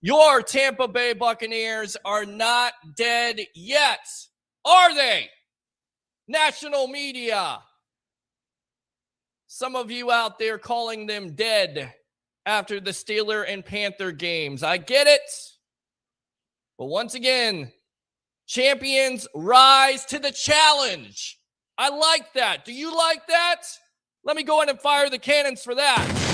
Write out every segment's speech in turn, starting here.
Your Tampa Bay Buccaneers are not dead yet, are they? National media. Some of you out there calling them dead after the Steeler and Panther games. I get it. But once again, champions rise to the challenge. I like that. Do you like that? Let me go ahead and fire the cannons for that.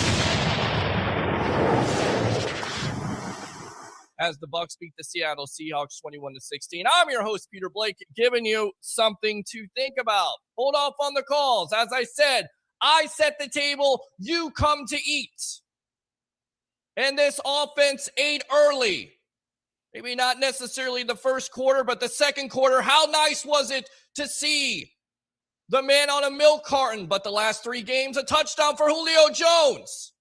As the Bucs beat the Seattle Seahawks 21-16. I'm your host, Peter Blake, giving you something to think about. Hold off on the calls. As I said, I set the table, you come to eat. And this offense ate early. Maybe not necessarily the first quarter, but the second quarter. How nice was it to see the man on a milk carton, but the last 3 games, a touchdown for Julio Jones.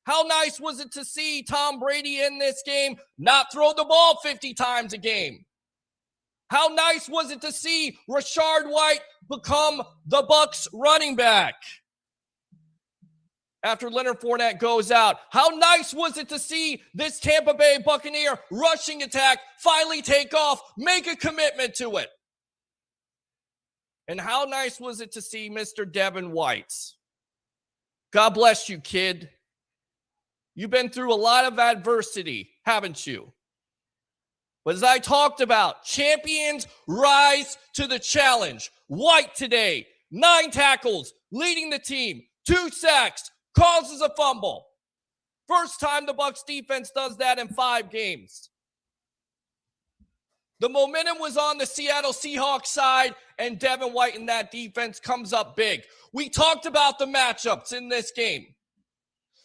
How nice was it to see Tom Brady in this game not throw the ball 50 times a game? How nice was it to see Rashard White become the Bucs running back after Leonard Fournette goes out? How nice was it to see this Tampa Bay Buccaneer rushing attack finally take off, make a commitment to it? And how nice was it to see Mr. Devin White? God bless you, kid. You've been through a lot of adversity, haven't you? But as I talked about, champions rise to the challenge. White today, 9 tackles, leading the team, 2 sacks, causes a fumble. First time the Bucs defense does that in 5 games. The momentum was on the Seattle Seahawks side, and Devin White in that defense comes up big. We talked about the matchups in this game.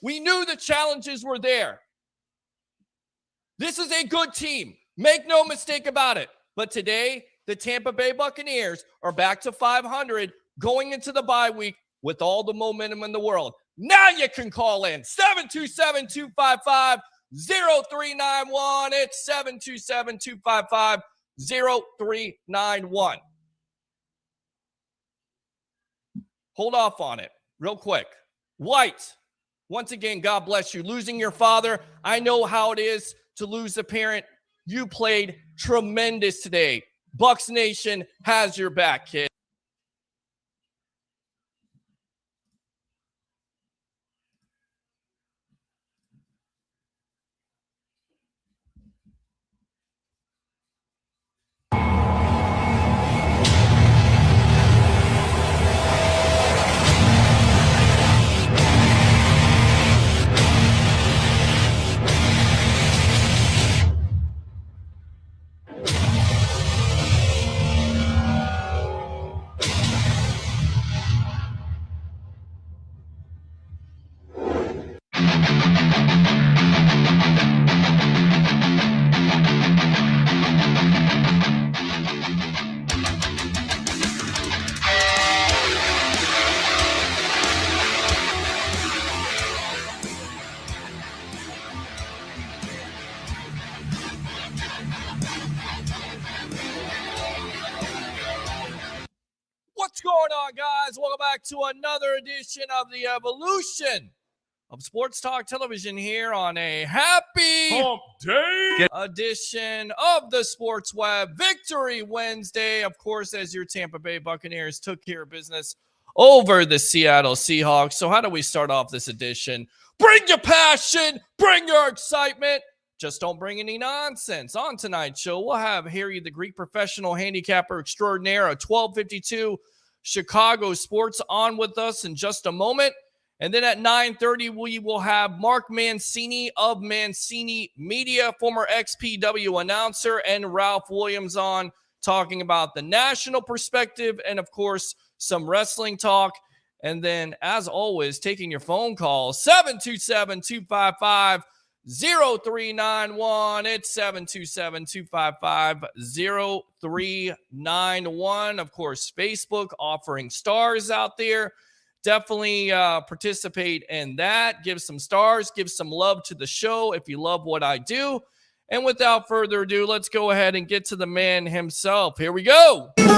We knew the challenges were there. This is a good team. Make no mistake about it. But today, the Tampa Bay Buccaneers are back to 500 going into the bye week with all the momentum in the world. Now you can call in 727-255-0391. It's 727-255-0391. Hold off on it real quick. White. Once again, God bless you. Losing your father, I know how it is to lose a parent. You played tremendous today. Bucs Nation has your back, kid. What's going on, guys? Welcome back to another edition of the Evolution of Sports Talk Television here on a happy Hump Day edition of the Sports Web Victory Wednesday. Of course, as your Tampa Bay Buccaneers took care of business over the Seattle Seahawks. So how do we start off this edition? Bring your passion, bring your excitement. Just don't bring any nonsense. On tonight's show, we'll have Harry the Greek professional handicapper extraordinaire, a 1252 Chicago Sports on with us in just a moment. And then at 9:30, we will have Mark Mancini of Mancini Media, former XPW announcer, and Ralph Williams on talking about the national perspective and, of course, some wrestling talk. And then, as always, taking your phone calls, 727-255-0391. It's 727-255-0391. Of course, Facebook offering stars out there. Definitely participate in that. Give some stars. Give some love to the show if you love what I do. And without further ado, let's go ahead and get to the man himself. Here we go. Mr.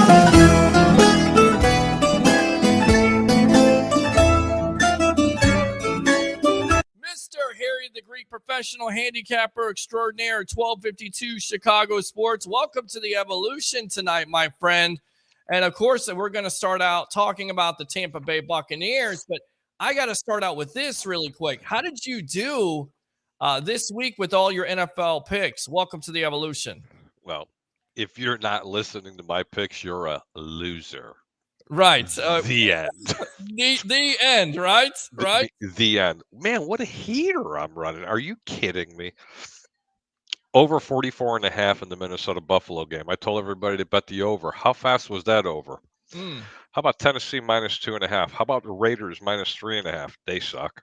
Harry the Greek professional professional handicapper extraordinaire, 1252 Chicago Sports. Welcome to the Evolution tonight, my friend. And of course, we're going to start out talking about the Tampa Bay Buccaneers, but I got to start out with this really quick. How did you do this week with all your NFL picks? Welcome to the Evolution. Well, if you're not listening to my picks, you're a loser. Right. The end. The end, right? Right. The end. Man, what a heater I'm running. Are you kidding me? Over 44.5 in the Minnesota Buffalo game. I told everybody to bet the over. How fast was that over? How about Tennessee minus 2.5? How about the Raiders minus 3.5? They suck.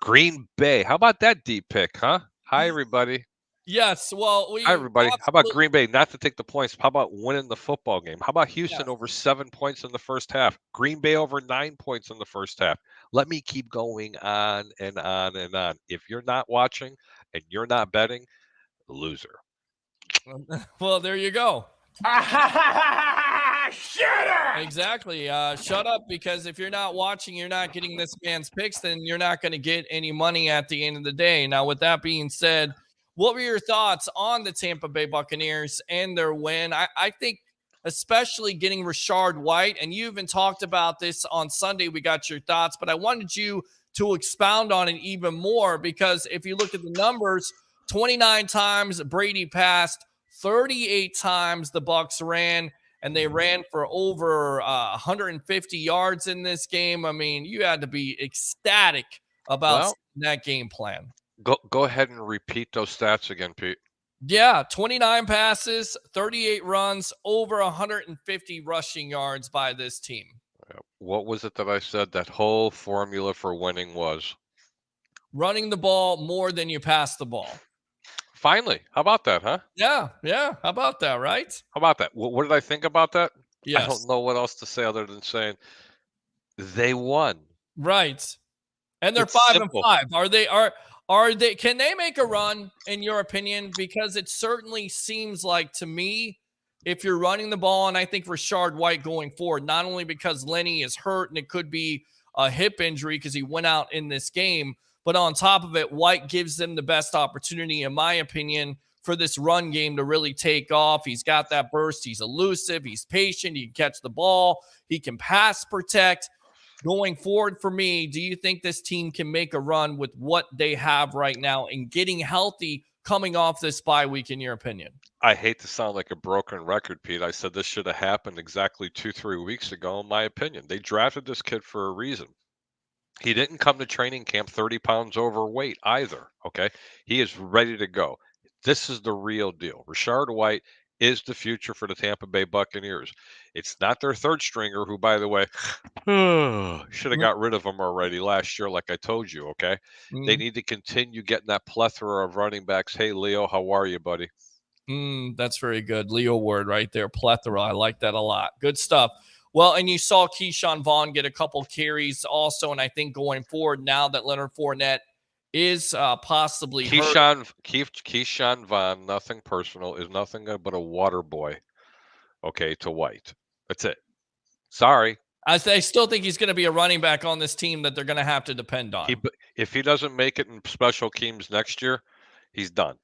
Green Bay. How about that deep pick, huh? Hi, everybody. Yes. Well, Hi, everybody. How about Green Bay not to take the points? How about winning the football game? How about Houston over 7 points in the first half? Green Bay over 9 points in the first half. Let me keep going on and on and on. If you're not watching and you're not betting, loser. Well, there you go. Shut up! Exactly. Shut up, because if you're not watching, you're not getting this man's picks, then you're not going to get any money at the end of the day. Now, with that being said, what were your thoughts on the Tampa Bay Buccaneers and their win? I think especially getting Rachaad White, and you even talked about this on Sunday. We got your thoughts, but I wanted you to expound on it even more, because if you look at the numbers, 29 times Brady passed, 38 times the Bucs ran, and they ran for over 150 yards in this game. I mean, you had to be ecstatic about that game plan. Go ahead and repeat those stats again, Pete. Yeah, 29 passes, 38 runs, over 150 rushing yards by this team. What was it that I said that whole formula for winning was? Running the ball more than you pass the ball. Finally. How about that, huh? Yeah. How about that, right? How about that? What did I think about that? Yes. I don't know what else to say other than saying they won. Right. And they're 5-5. Are they can they make a run, in your opinion? Because it certainly seems like, to me, if you're running the ball, and I think Rachaad White going forward, not only because Lenny is hurt and it could be a hip injury because he went out in this game, but on top of it, White gives them the best opportunity, in my opinion, for this run game to really take off. He's got that burst. He's elusive. He's patient. He can catch the ball. He can pass protect. Going forward, for me, do you think this team can make a run with what they have right now and getting healthy coming off this bye week, in your opinion? I hate to sound like a broken record, Pete. I said this should have happened exactly 2-3 weeks ago, in my opinion. They drafted this kid for a reason. He didn't come to training camp 30 pounds overweight either, okay? He is ready to go. This is the real deal. Rachaad White is the future for the Tampa Bay Buccaneers. It's not their third stringer, who, by the way, should have got rid of him already last year, like I told you, okay? They need to continue getting that plethora of running backs. Hey, Leo, how are you, buddy? That's very good. Leo word right there, plethora. I like that a lot. Good stuff. Well, and you saw Keyshawn Vaughn get a couple carries also, and I think going forward, now that Leonard Fournette is possibly Keyshawn Vaughn, nothing personal, is nothing but a water boy, okay, to White. That's it. Sorry. I still think he's going to be a running back on this team that they're going to have to depend on. If he doesn't make it in special teams next year, he's done.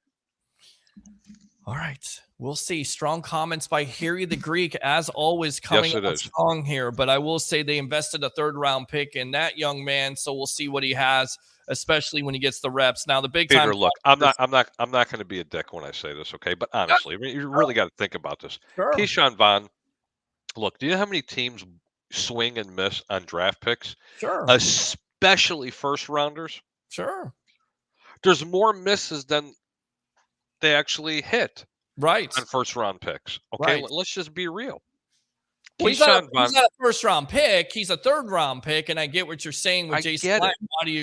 All right. We'll see. Strong comments by Harry the Greek, as always, coming out strong here. But I will say they invested a third-round pick in that young man, so we'll see what he has, especially when he gets the reps. Now, the big time. Peter, look, I'm not going to be a dick when I say this, okay? But honestly, I mean, you really got to think about this. Sure. Keyshawn Vaughn, look, do you know how many teams swing and miss on draft picks? Sure. Especially first-rounders? Sure. There's more misses than they actually hit. Right. On first-round picks. Okay, right. Let's just be real. Well, he's not a first-round pick. He's a third-round pick, and I get what you're saying with Jason Light.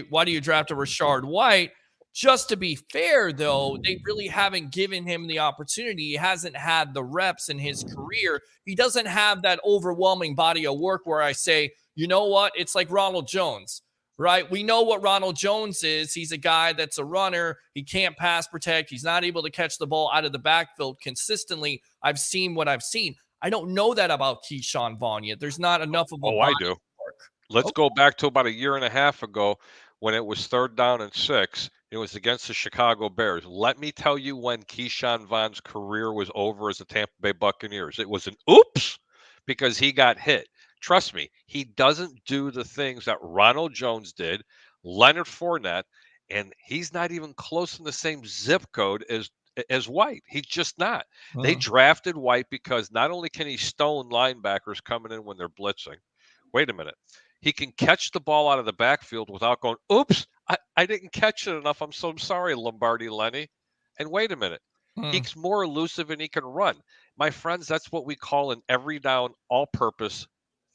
Why do you draft a Rachaad White? Just to be fair, though, they really haven't given him the opportunity. He hasn't had the reps in his career. He doesn't have that overwhelming body of work where I say, you know what? It's like Ronald Jones, right? We know what Ronald Jones is. He's a guy that's a runner. He can't pass protect. He's not able to catch the ball out of the backfield consistently. I've seen what I've seen. I don't know that about Keyshawn Vaughn yet. There's not enough of a I do. Let's go back to about a year and a half ago when it was 3rd down and 6. It was against the Chicago Bears. Let me tell you when Keyshawn Vaughn's career was over as the Tampa Bay Buccaneers. It was an oops because he got hit. Trust me, he doesn't do the things that Ronald Jones did, Leonard Fournette, and he's not even close in the same zip code as White. He's just not. They drafted White because not only can he stone linebackers coming in when they're blitzing. Wait a minute. He can catch the ball out of the backfield without going, oops, I didn't catch it enough. I'm so sorry, Lombardi Lenny. And wait a minute. He's more elusive and he can run. My friends, that's what we call an every down, all-purpose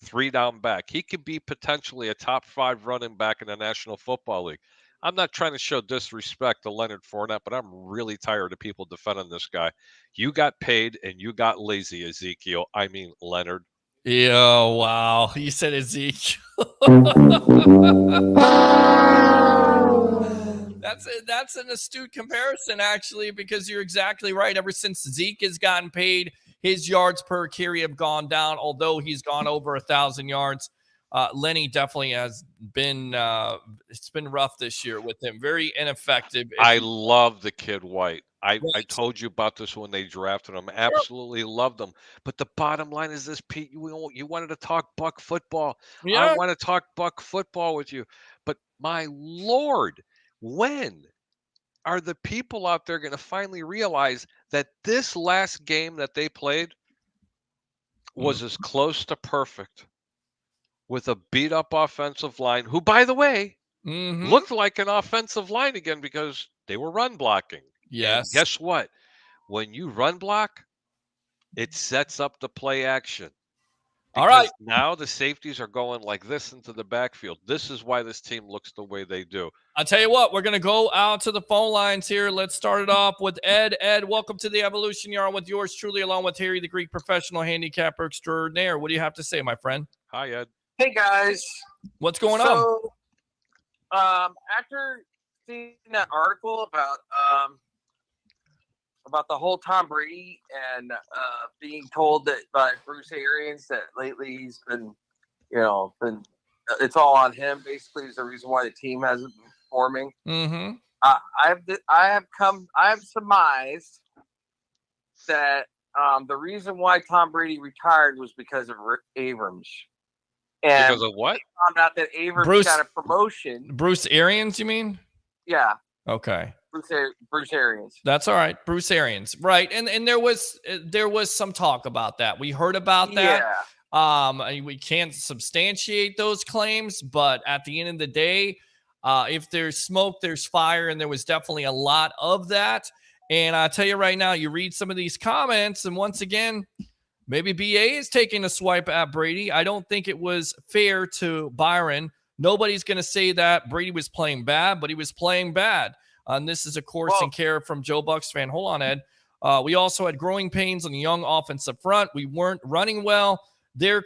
3-down back. He could be potentially a top 5 running back in the National Football League. I'm not trying to show disrespect to Leonard Fournette, but I'm really tired of people defending this guy. You got paid and you got lazy, Ezekiel. I mean, Leonard. Yeah, wow. You said Ezekiel. That's an astute comparison, actually, because you're exactly right. Ever since Zeke has gotten paid, his yards per carry have gone down, although he's gone over 1,000 yards. Lenny definitely has been it's been rough this year with him. Very ineffective. I love the kid White. I told you about this when they drafted him. Absolutely loved him. But the bottom line is this, Pete. You wanted to talk Buck football. Yeah. I want to talk Buck football with you. But my Lord, when are the people out there going to finally realize that this last game that they played was as close to perfect with a beat-up offensive line, who, by the way, looked like an offensive line again because they were run blocking. Yes. And guess what? When you run block, it sets up the play action. Because all right. Now the safeties are going like this into the backfield. This is why this team looks the way they do. I'll tell you what, we're going to go out to the phone lines here. Let's start it off with Ed. Ed, welcome to the Evolution. You're on with yours truly, along with Harry, the Greek professional handicapper extraordinaire. What do you have to say, my friend? Hi, Ed. Hey, guys. What's going on? After seeing that article about the whole Tom Brady and being told that by Bruce Arians that lately he's been it's all on him. Basically, is the reason why the team hasn't been performing. I have surmised that the reason why Tom Brady retired was because of Abrams. And because of what? Found out that Abrams got a promotion. Bruce Arians, you mean? Yeah. Okay. Bruce Arians. That's all right. Bruce Arians. Right. And there was some talk about that. We heard about that. Yeah. We can't substantiate those claims, but at the end of the day, if there's smoke, there's fire, and there was definitely a lot of that. And I tell you right now, you read some of these comments, and once again, maybe BA is taking a swipe at Brady. I don't think it was fair to Byron. Nobody's going to say that Brady was playing bad, but he was playing bad. And this is, of course, in care from Joe Bucks fan. Hold on, Ed. We also had growing pains on the young offensive front. We weren't running well. Then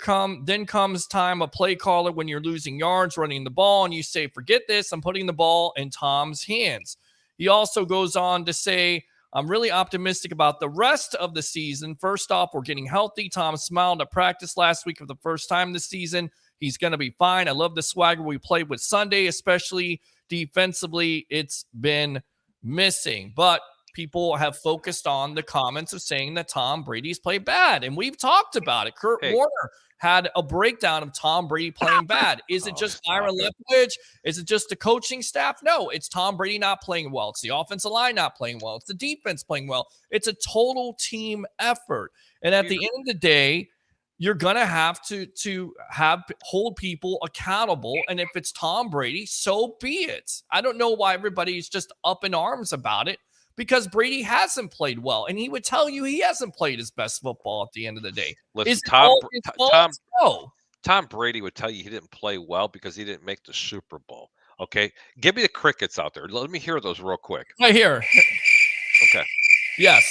comes time of play caller when you're losing yards running the ball, and you say, forget this, I'm putting the ball in Tom's hands. He also goes on to say, I'm really optimistic about the rest of the season. First off, we're getting healthy. Tom smiled at practice last week for the first time this season. He's going to be fine. I love the swagger we played with Sunday, especially defensively. It's been missing. But people have focused on the comments of saying that Tom Brady's played bad. And we've talked about it. Kurt Warner had a breakdown of Tom Brady playing bad. Is it just Byron Leftwich? Is it just the coaching staff? No, it's Tom Brady not playing well. It's the offensive line not playing well. It's the defense playing well. It's a total team effort. And at the end of the day, you're going to have to hold people accountable. And if it's Tom Brady, so be it. I don't know why everybody's just up in arms about it, because Brady hasn't played well. And he would tell you he hasn't played his best football at the end of the day. Listen, Tom Brady would tell you he didn't play well because he didn't make the Super Bowl. Okay? Give me the crickets out there. Let me hear those real quick. Right here. Okay. Yes.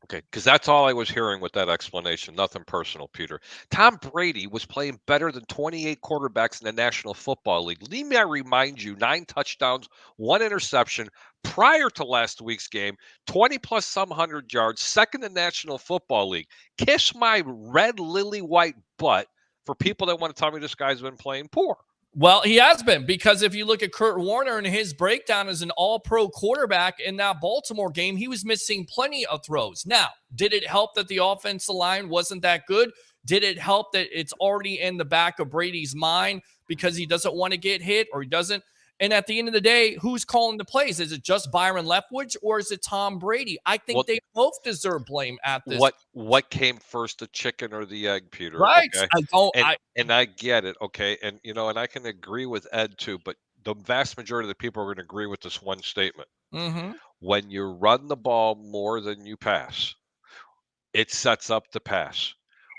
Okay, because that's all I was hearing with that explanation. Nothing personal, Peter. Tom Brady was playing better than 28 quarterbacks in the National Football League. Let me remind you, 9 touchdowns, 1 interception prior to last week's game, 20-plus some 100 yards, second in the National Football League. Kiss my red lily white butt for people that want to tell me this guy's been playing poor. Well, he has been, because if you look at Kurt Warner and his breakdown as an all-pro quarterback in that Baltimore game, he was missing plenty of throws. Now, did it help that the offensive line wasn't that good? Did it help that it's already in the back of Brady's mind because he doesn't want to get hit, or he doesn't? And at the end of the day, who's calling the plays? Is it just Byron Leftwich, or is it Tom Brady? I think they both deserve blame at this. What came first, the chicken or the egg, Peter? Right. Okay? And I get it, okay? And and I can agree with Ed too, but the vast majority of the people are going to agree with this one statement. Mm-hmm. When you run the ball more than you pass, it sets up the pass.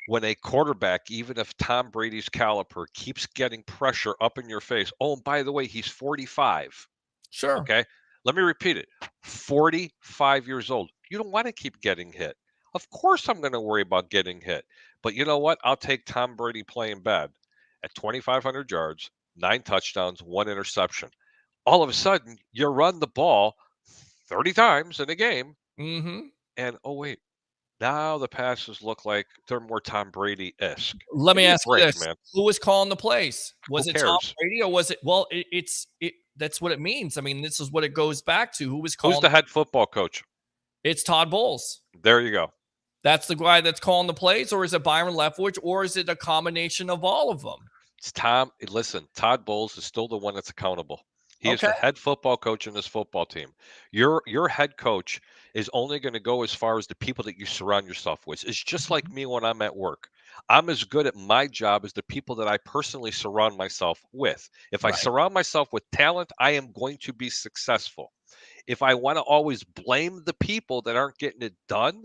When a quarterback, even if Tom Brady's caliber, keeps getting pressure up in your face. Oh, and by the way, he's 45. Sure. Okay. Let me repeat it. 45 years old. You don't want to keep getting hit. Of course, I'm going to worry about getting hit. But you know what? I'll take Tom Brady playing bad at 2,500 yards, 9 touchdowns, 1 interception. All of a sudden, you run the ball 30 times in a game. Mm-hmm. And, oh, wait. Now the passes look like they're more Tom Brady-esque. Let me ask you this: man. Who was calling the plays? Was Who it Tom cares? Brady, or was it? Well, that's what it means. I mean, this is what it goes back to. Who was calling? Who's the head football coach? It's Todd Bowles. There you go. That's the guy that's calling the plays, or is it Byron Leftwich, or is it a combination of all of them? It's Tom. Listen, Todd Bowles is still the one that's accountable. He is the head football coach in this football team. Your head coach is only going to go as far as the people that you surround yourself with. It's just like me when I'm at work. I'm as good at my job as the people that I personally surround myself with. If I surround myself with talent, I am going to be successful. If I want to always blame the people that aren't getting it done,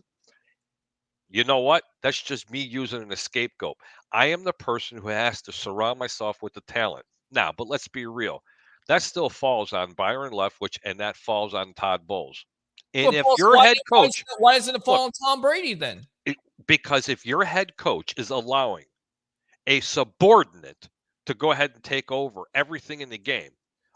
you know what? That's just me using a scapegoat. I am the person who has to surround myself with the talent. Now, but let's be real. That still falls on Byron Leftwich, and that falls on Todd Bowles. And if your head coach, why doesn't it fall on Tom Brady then? Because if your head coach is allowing a subordinate to go ahead and take over everything in the game,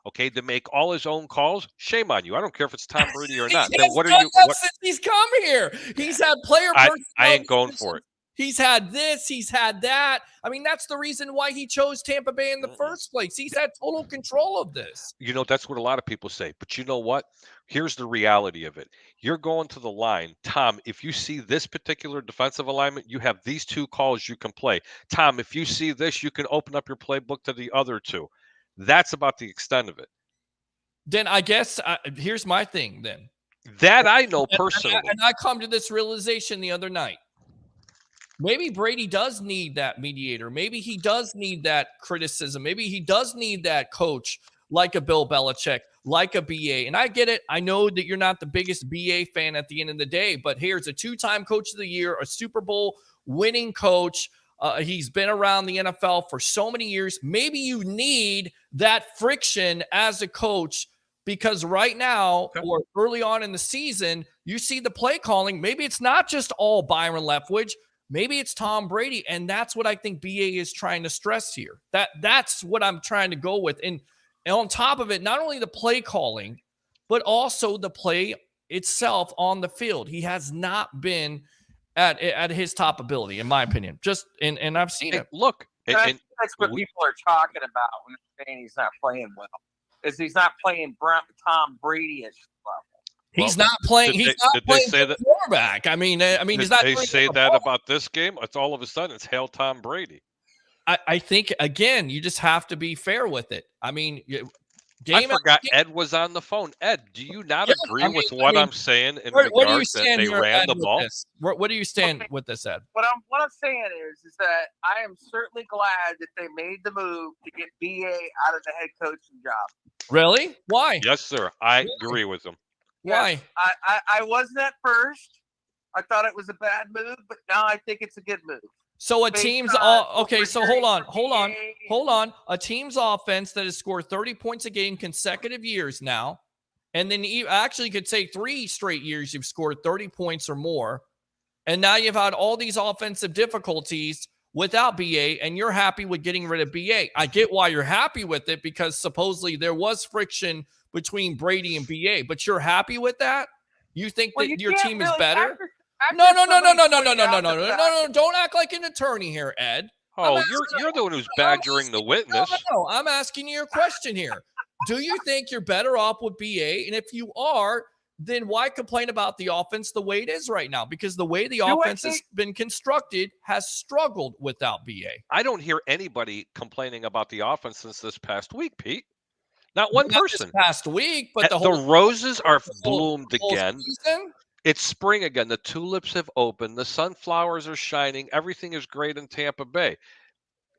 okay, to make all his own calls, shame on you. I don't care if it's Tom Brady or not. Then what are you? Since he's come here, he's had player. I ain't going for it. He's had this, he's had that. I mean, that's the reason why he chose Tampa Bay in the first place. He's had total control of this. That's what a lot of people say. But you know what? Here's the reality of it. You're going to the line. Tom, if you see this particular defensive alignment, you have these 2 calls you can play. Tom, if you see this, you can open up your playbook to the other 2. That's about the extent of it. Then I guess here's my thing then. That I know personally. And I come to this realization the other night. Maybe Brady does need that mediator. Maybe he does need that criticism. Maybe he does need that coach like a Bill Belichick, like a BA. And I get it. I know that you're not the biggest BA fan at the end of the day, but here's a 2-time coach of the year, a Super Bowl winning coach. He's been around the NFL for so many years. Maybe you need that friction as a coach, because right now or early on in the season, you see the play calling. Maybe it's not just all Byron Leftwich. Maybe it's Tom Brady, and that's what I think BA is trying to stress here. That's what I'm trying to go with. And on top of it, not only the play calling, but also the play itself on the field. He has not been at his top ability, in my opinion. And I've seen it. Look, that's what people are talking about when they're saying he's not playing well. Is he's not playing Tom Brady-ish level. He's not playing. He's not playing the quarterback. I mean, he's not. They say that about this game. It's all of a sudden it's hail Tom Brady. I think again, you just have to be fair with it. I mean, I forgot Ed was on the phone. Ed, do you not agree with what I'm saying in regards that they ran the ball? What do you stand with this, Ed? What I'm saying is that I am certainly glad that they made the move to get BA out of the head coaching job. Really? Why? Yes, sir. I agree with him. Why? I wasn't at first. I thought it was a bad move, but now I think it's a good move. So a team's okay. So hold on. A team's offense that has scored 30 points a game consecutive years now, and then you actually could say 3 straight years you've scored 30 points or more, and now you've had all these offensive difficulties without BA, and you're happy with getting rid of BA. I get why you're happy with it, because supposedly there was friction between Brady and BA, but you're happy with that? You think that your team is better? No. Don't act like an attorney here, Ed. Oh, you're the one who's badgering the witness. No, I'm asking you a question here. Do you think you're better off with BA? And if you are, then why complain about the offense the way it is right now? Because the way the offense has been constructed has struggled without BA. I don't hear anybody complaining about the offense since this past week, Pete. Not one person. This past week, but the roses are bloomed again. Season? It's spring again. The tulips have opened. The sunflowers are shining. Everything is great in Tampa Bay.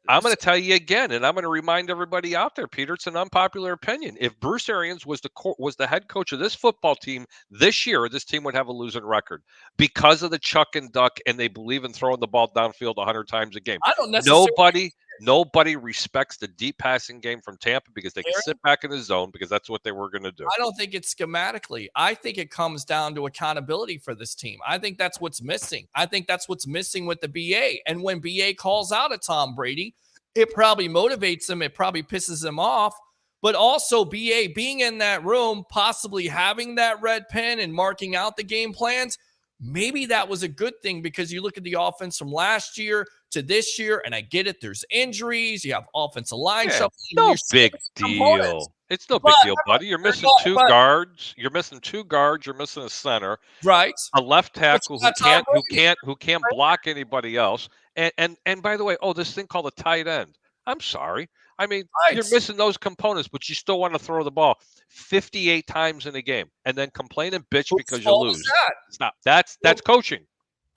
I'm going to tell you again, and I'm going to remind everybody out there, Peter, it's an unpopular opinion. If Bruce Arians was the head coach of this football team this year, this team would have a losing record because of the chuck and duck, and they believe in throwing the ball downfield 100 times a game. I don't necessarily. Nobody respects the deep passing game from Tampa because they can sit back in the zone because that's what they were going to do. I don't think it's schematically. I think it comes down to accountability for this team. I think that's what's missing. I think that's what's missing with the BA. And when BA calls out a Tom Brady, it probably motivates him. It probably pisses him off. But also BA being in that room, possibly having that red pen and marking out the game plans, maybe that was a good thing because you look at the offense from last year to this year, and I get it. There's injuries. You have offensive line shuffling. No big deal. It's no big deal, buddy. You're missing two guards. You're missing two guards. You're missing a center. Right. A left tackle who can't block anybody else. And by the way, this thing called a tight end. I'm sorry. I mean, you're missing those components, but you still want to throw the ball 58 times in a game and then complain and bitch because you lose. Stop. That's coaching.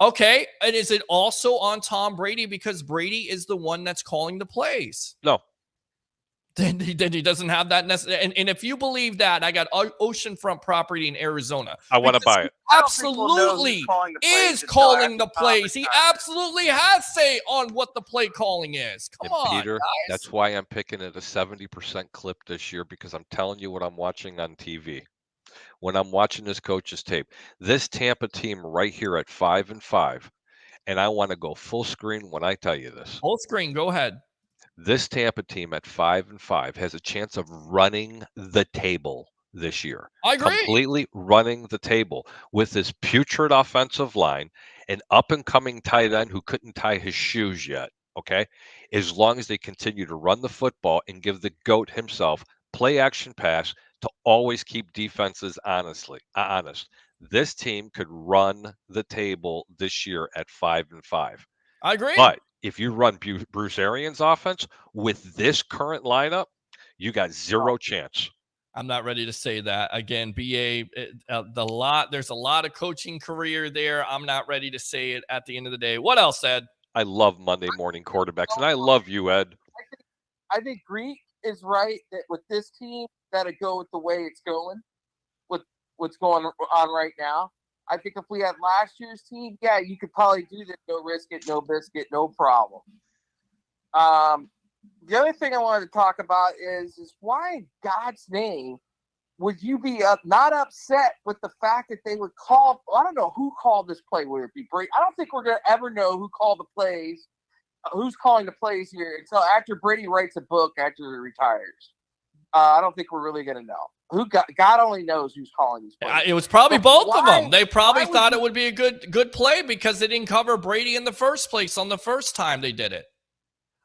Okay. And is it also on Tom Brady because Brady is the one that's calling the plays? No. Then he doesn't have that necessary. And if you believe that, I got oceanfront property in Arizona. I want to buy it. Absolutely is calling the plays. He absolutely has say on what the play calling is. Come on, Peter, guys. That's why I'm picking at a 70% clip this year because I'm telling you what I'm watching on TV. When I'm watching this coach's tape, this Tampa team right here at 5-5, and I want to go full screen when I tell you this. Full screen, go ahead. This Tampa team at 5-5 has a chance of running the table this year. I agree. Completely running the table with this putrid offensive line, an up-and-coming tight end who couldn't tie his shoes yet, okay? As long as they continue to run the football and give the GOAT himself play-action pass to always keep defenses honest. This team could run the table this year at 5-5. I agree. But if you run Bruce Arians' offense with this current lineup, you got zero chance. I'm not ready to say that. Again, BA, there's a lot of coaching career there. I'm not ready to say it at the end of the day. What else, Ed? I love Monday morning quarterbacks, and I love you, Ed. I think Greek is right that with this team, got to go with the way it's going, with what's going on right now. I think if we had last year's team, you could probably do this. No risk it, no biscuit, no problem. The other thing I wanted to talk about is why in God's name would you be not upset with the fact that they would call? I don't know who called this play. Would it be Brady? I don't think we're going to ever know who called the plays, who's calling the plays here until after Brady writes a book after he retires. I don't think we're really going to know. God only knows who's calling these plays. It was probably both of them. They probably thought it would be a good play because they didn't cover Brady in the first place on the first time they did it.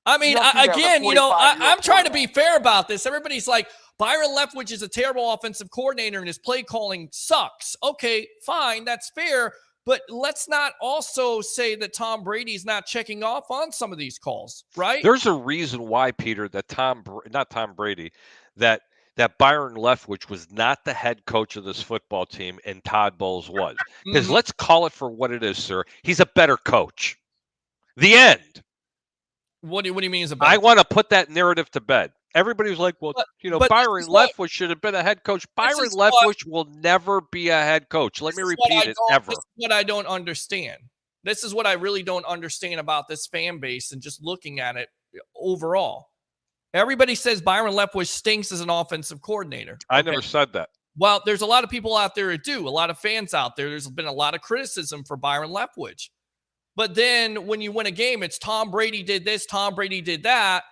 I mean, I'm trying to be fair about this. Everybody's like, Byron Leftwich is a terrible offensive coordinator and his play calling sucks. Okay, fine, that's fair. But let's not also say that Tom Brady's not checking off on some of these calls, right? There's a reason why, Peter, that that Byron Leftwich was not the head coach of this football team and Todd Bowles was. Because let's call it for what it is, sir. He's a better coach. The end. What do you mean he's a better I want to put that narrative to bed. Everybody was like, well, Byron Leftwich should have been a head coach. Byron Leftwich will never be a head coach. Let me repeat it, ever. This is what I don't understand. This is what I really don't understand about this fan base and just looking at it overall. Everybody says Byron Leftwich stinks as an offensive coordinator. I never said that. Well, there's a lot of people out there that do. A lot of fans out there. There's been a lot of criticism for Byron Leftwich. But then when you win a game, it's Tom Brady did this, Tom Brady did that,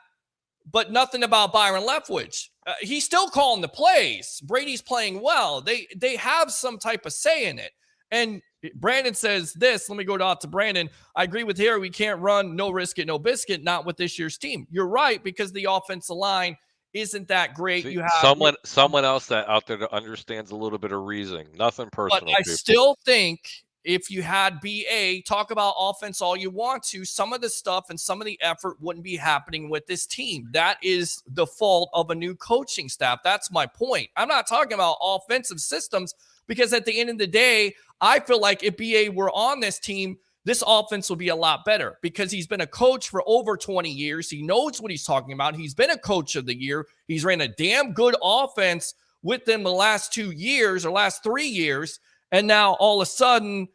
but nothing about Byron Leftwich. He's still calling the plays. Brady's playing well. They have some type of say in it. And Brandon says this. Let me go out to Brandon. I agree with Harry. We can't run no risk it, no biscuit, not with this year's team. You're right, because the offensive line isn't that great. See, You have someone else that out there that understands a little bit of reasoning. Nothing personal. But I still think if you had BA, talk about offense all you want to, some of the stuff and some of the effort wouldn't be happening with this team. That is the fault of a new coaching staff. That's my point. I'm not talking about offensive systems, because at the end of the day, I feel like if BA were on this team, this offense will be a lot better, because he's been a coach for over 20 years. He knows what he's talking about. He's been a coach of the year. He's ran a damn good offense with them the last 2 years or last 3 years. And now all of a sudden,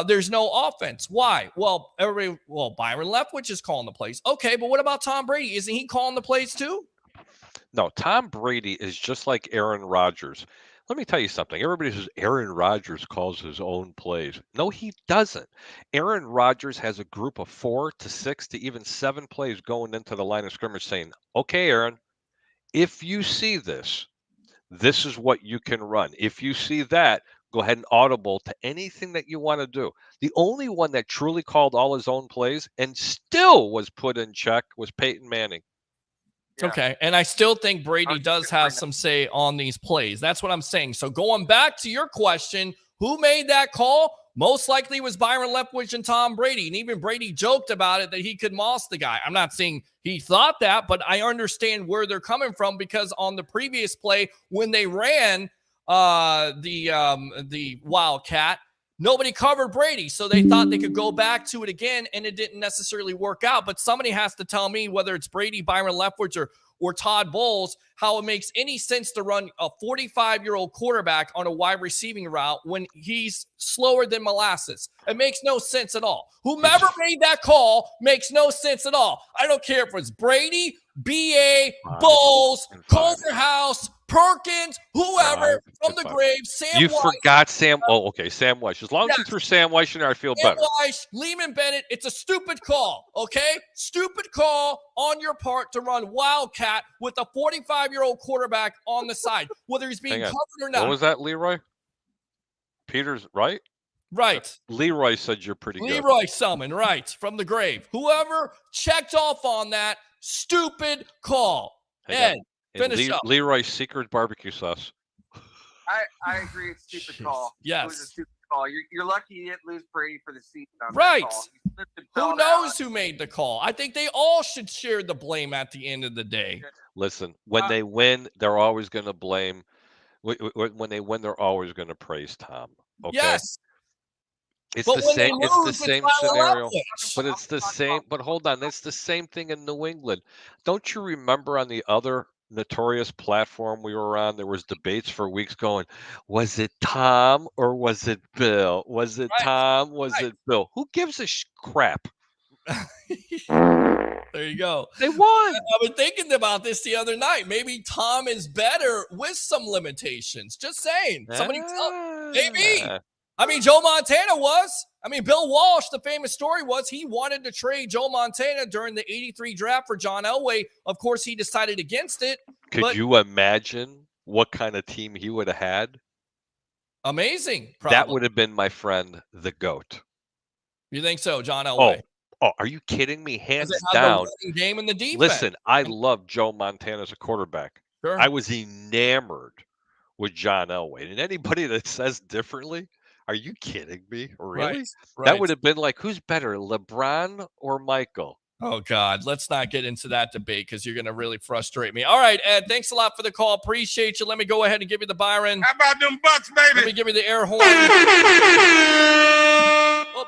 there's no offense. Why? Well, Byron Leftwich is calling the plays. Okay, but what about Tom Brady? Isn't he calling the plays too? No, Tom Brady is just like Aaron Rodgers. Let me tell you something. Everybody says Aaron Rodgers calls his own plays. No, he doesn't. Aaron Rodgers has a group of 4 to 6 to even 7 plays going into the line of scrimmage saying, okay, Aaron, if you see this, this is what you can run. If you see that, go ahead and audible to anything that you want to do. The only one that truly called all his own plays and still was put in check was Peyton Manning. Yeah. Okay, and I still think Brady does have some say on these plays. That's what I'm saying. So going back to your question, who made that call? Most likely was Byron Leftwich and Tom Brady. And even Brady joked about it that he could moss the guy. I'm not saying he thought that, but I understand where they're coming from, because on the previous play, when they ran the Wildcat, nobody covered Brady. So they thought they could go back to it again, and it didn't necessarily work out. But somebody has to tell me, whether it's Brady, Byron Leftwich, or Todd Bowles, how it makes any sense to run a 45-year-old quarterback on a wide receiving route when he's slower than molasses. It makes no sense at all. Whomever made that call makes no sense at all. I don't care if it's Brady, B.A., Bowles, Culverhouse, Perkins, whoever from the grave, Sam Weiss. Forgot Sam. Oh, okay, Sam Weiss. As long as you threw Sam Weiss in there, I feel better. Sam Weiss, Lehman Bennett, it's a stupid call, okay? Stupid call on your part to run Wildcat with a 45-year-old quarterback on the side, whether he's being covered or not. What was that, Leroy? Peters, right? Right. Leroy said you're pretty good. Leroy Selman, right, from the grave. Whoever checked off on that, stupid call. Ed, finish up. Leroy's secret barbecue sauce. I agree. It's a stupid call. Yes. It was a stupid call. You're lucky you didn't lose Brady for the season. Right. Who knows who made the call? I think they all should share the blame at the end of the day. Listen, when they win, they're always going to blame. When they win, they're always going to praise Tom. Okay? Yes. It's the same. It's the same scenario, but it's the same. But hold on, it's the same thing in New England. Don't you remember on the other notorious platform we were on, there was debates for weeks going, was it Tom or was it Bill? Was it Tom? Was it Bill? Who gives a crap? There you go. They won. I've been thinking about this the other night. Maybe Tom is better with some limitations. Just saying. Somebody tell. Maybe. I mean, Joe Montana was. I mean, Bill Walsh, the famous story was he wanted to trade Joe Montana during the 83 draft for John Elway. Of course, he decided against it. Could you imagine what kind of team he would have had? Amazing. Probably. That would have been, my friend, the GOAT. You think so, John Elway? Oh, are you kidding me? Hands down. The game in the defense. Listen, I love Joe Montana as a quarterback. Sure. I was enamored with John Elway. And anybody that says differently, are you kidding me? Really? Right. That would have been like, who's better, LeBron or Michael? Oh, God. Let's not get into that debate because you're going to really frustrate me. All right, Ed, thanks a lot for the call. Appreciate you. Let me go ahead and give you the Byron. How about them Bucks, baby? Let me give you the air horn.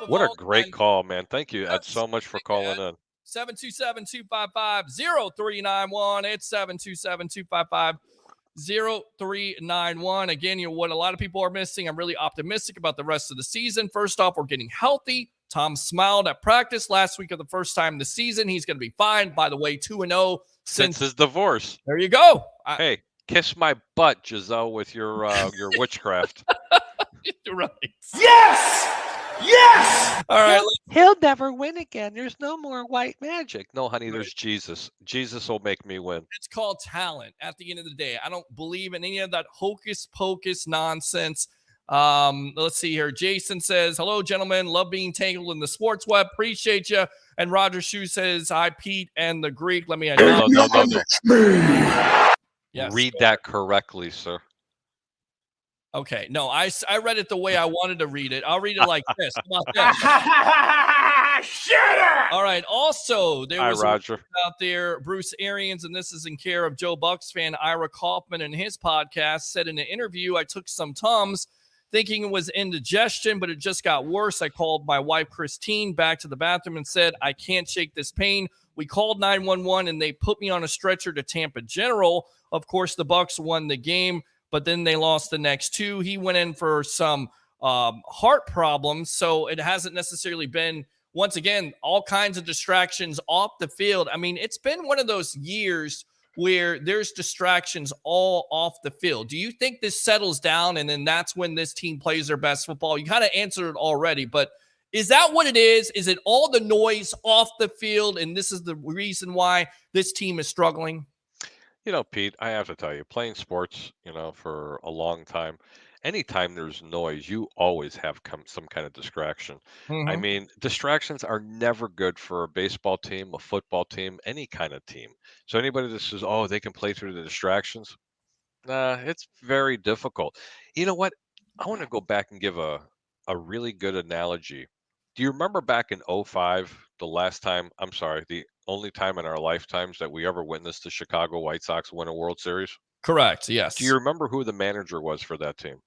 What a great call, man. Thank you, Ed, so much for calling in. 727-255-0391. It's 727-255-0391. Again, what a lot of people are missing. I'm really optimistic about the rest of the season. First off, we're getting healthy. Tom smiled at practice last week of the first time this season. He's going to be fine. By the way, 2-0 since his divorce. There you go. Hey, kiss my butt, Giselle, with your witchcraft. Right. Yes! Yes! All right. He'll never win again. There's no more white magic. No, honey, there's Jesus. Jesus will make me win. It's called talent at the end of the day. I don't believe in any of that hocus pocus nonsense. Let's see here. Jason says, hello, gentlemen. Love being tangled in the sports web. Appreciate you. And Roger Shoe says, hi, Pete and the Greek. Let me No. Yes, Read that correctly, sir. Okay. No, I read it the way I wanted to read it. I'll read it like this. How about this? Shut up! All right. Also, there was Roger. out there, Bruce Arians, and this is in care of Joe Bucks fan Ira Kaufman in his podcast, said in an interview, I took some Tums thinking it was indigestion, but it just got worse. I called my wife, Christine, back to the bathroom and said, I can't shake this pain. We called 911 and they put me on a stretcher to Tampa General. Of course, the Bucks won the game, but then they lost the next two. He went in for some heart problems, so it hasn't necessarily been, once again, all kinds of distractions off the field. I mean, it's been one of those years where there's distractions all off the field. Do you think this settles down and then that's when this team plays their best football? You kind of answered it already, but is that what it is? Is it all the noise off the field and this is the reason why this team is struggling? You know, Pete, I have to tell you, playing sports, for a long time, anytime there's noise, you always have some kind of distraction. I mean, distractions are never good for a baseball team, a football team, any kind of team. So anybody that says, oh, they can play through the distractions, nah, it's very difficult. You know what? I want to go back and give a really good analogy. Do you remember back in '05, the only time in our lifetimes that we ever witnessed the Chicago White Sox win a World Series? Correct, yes. Do you remember who the manager was for that team?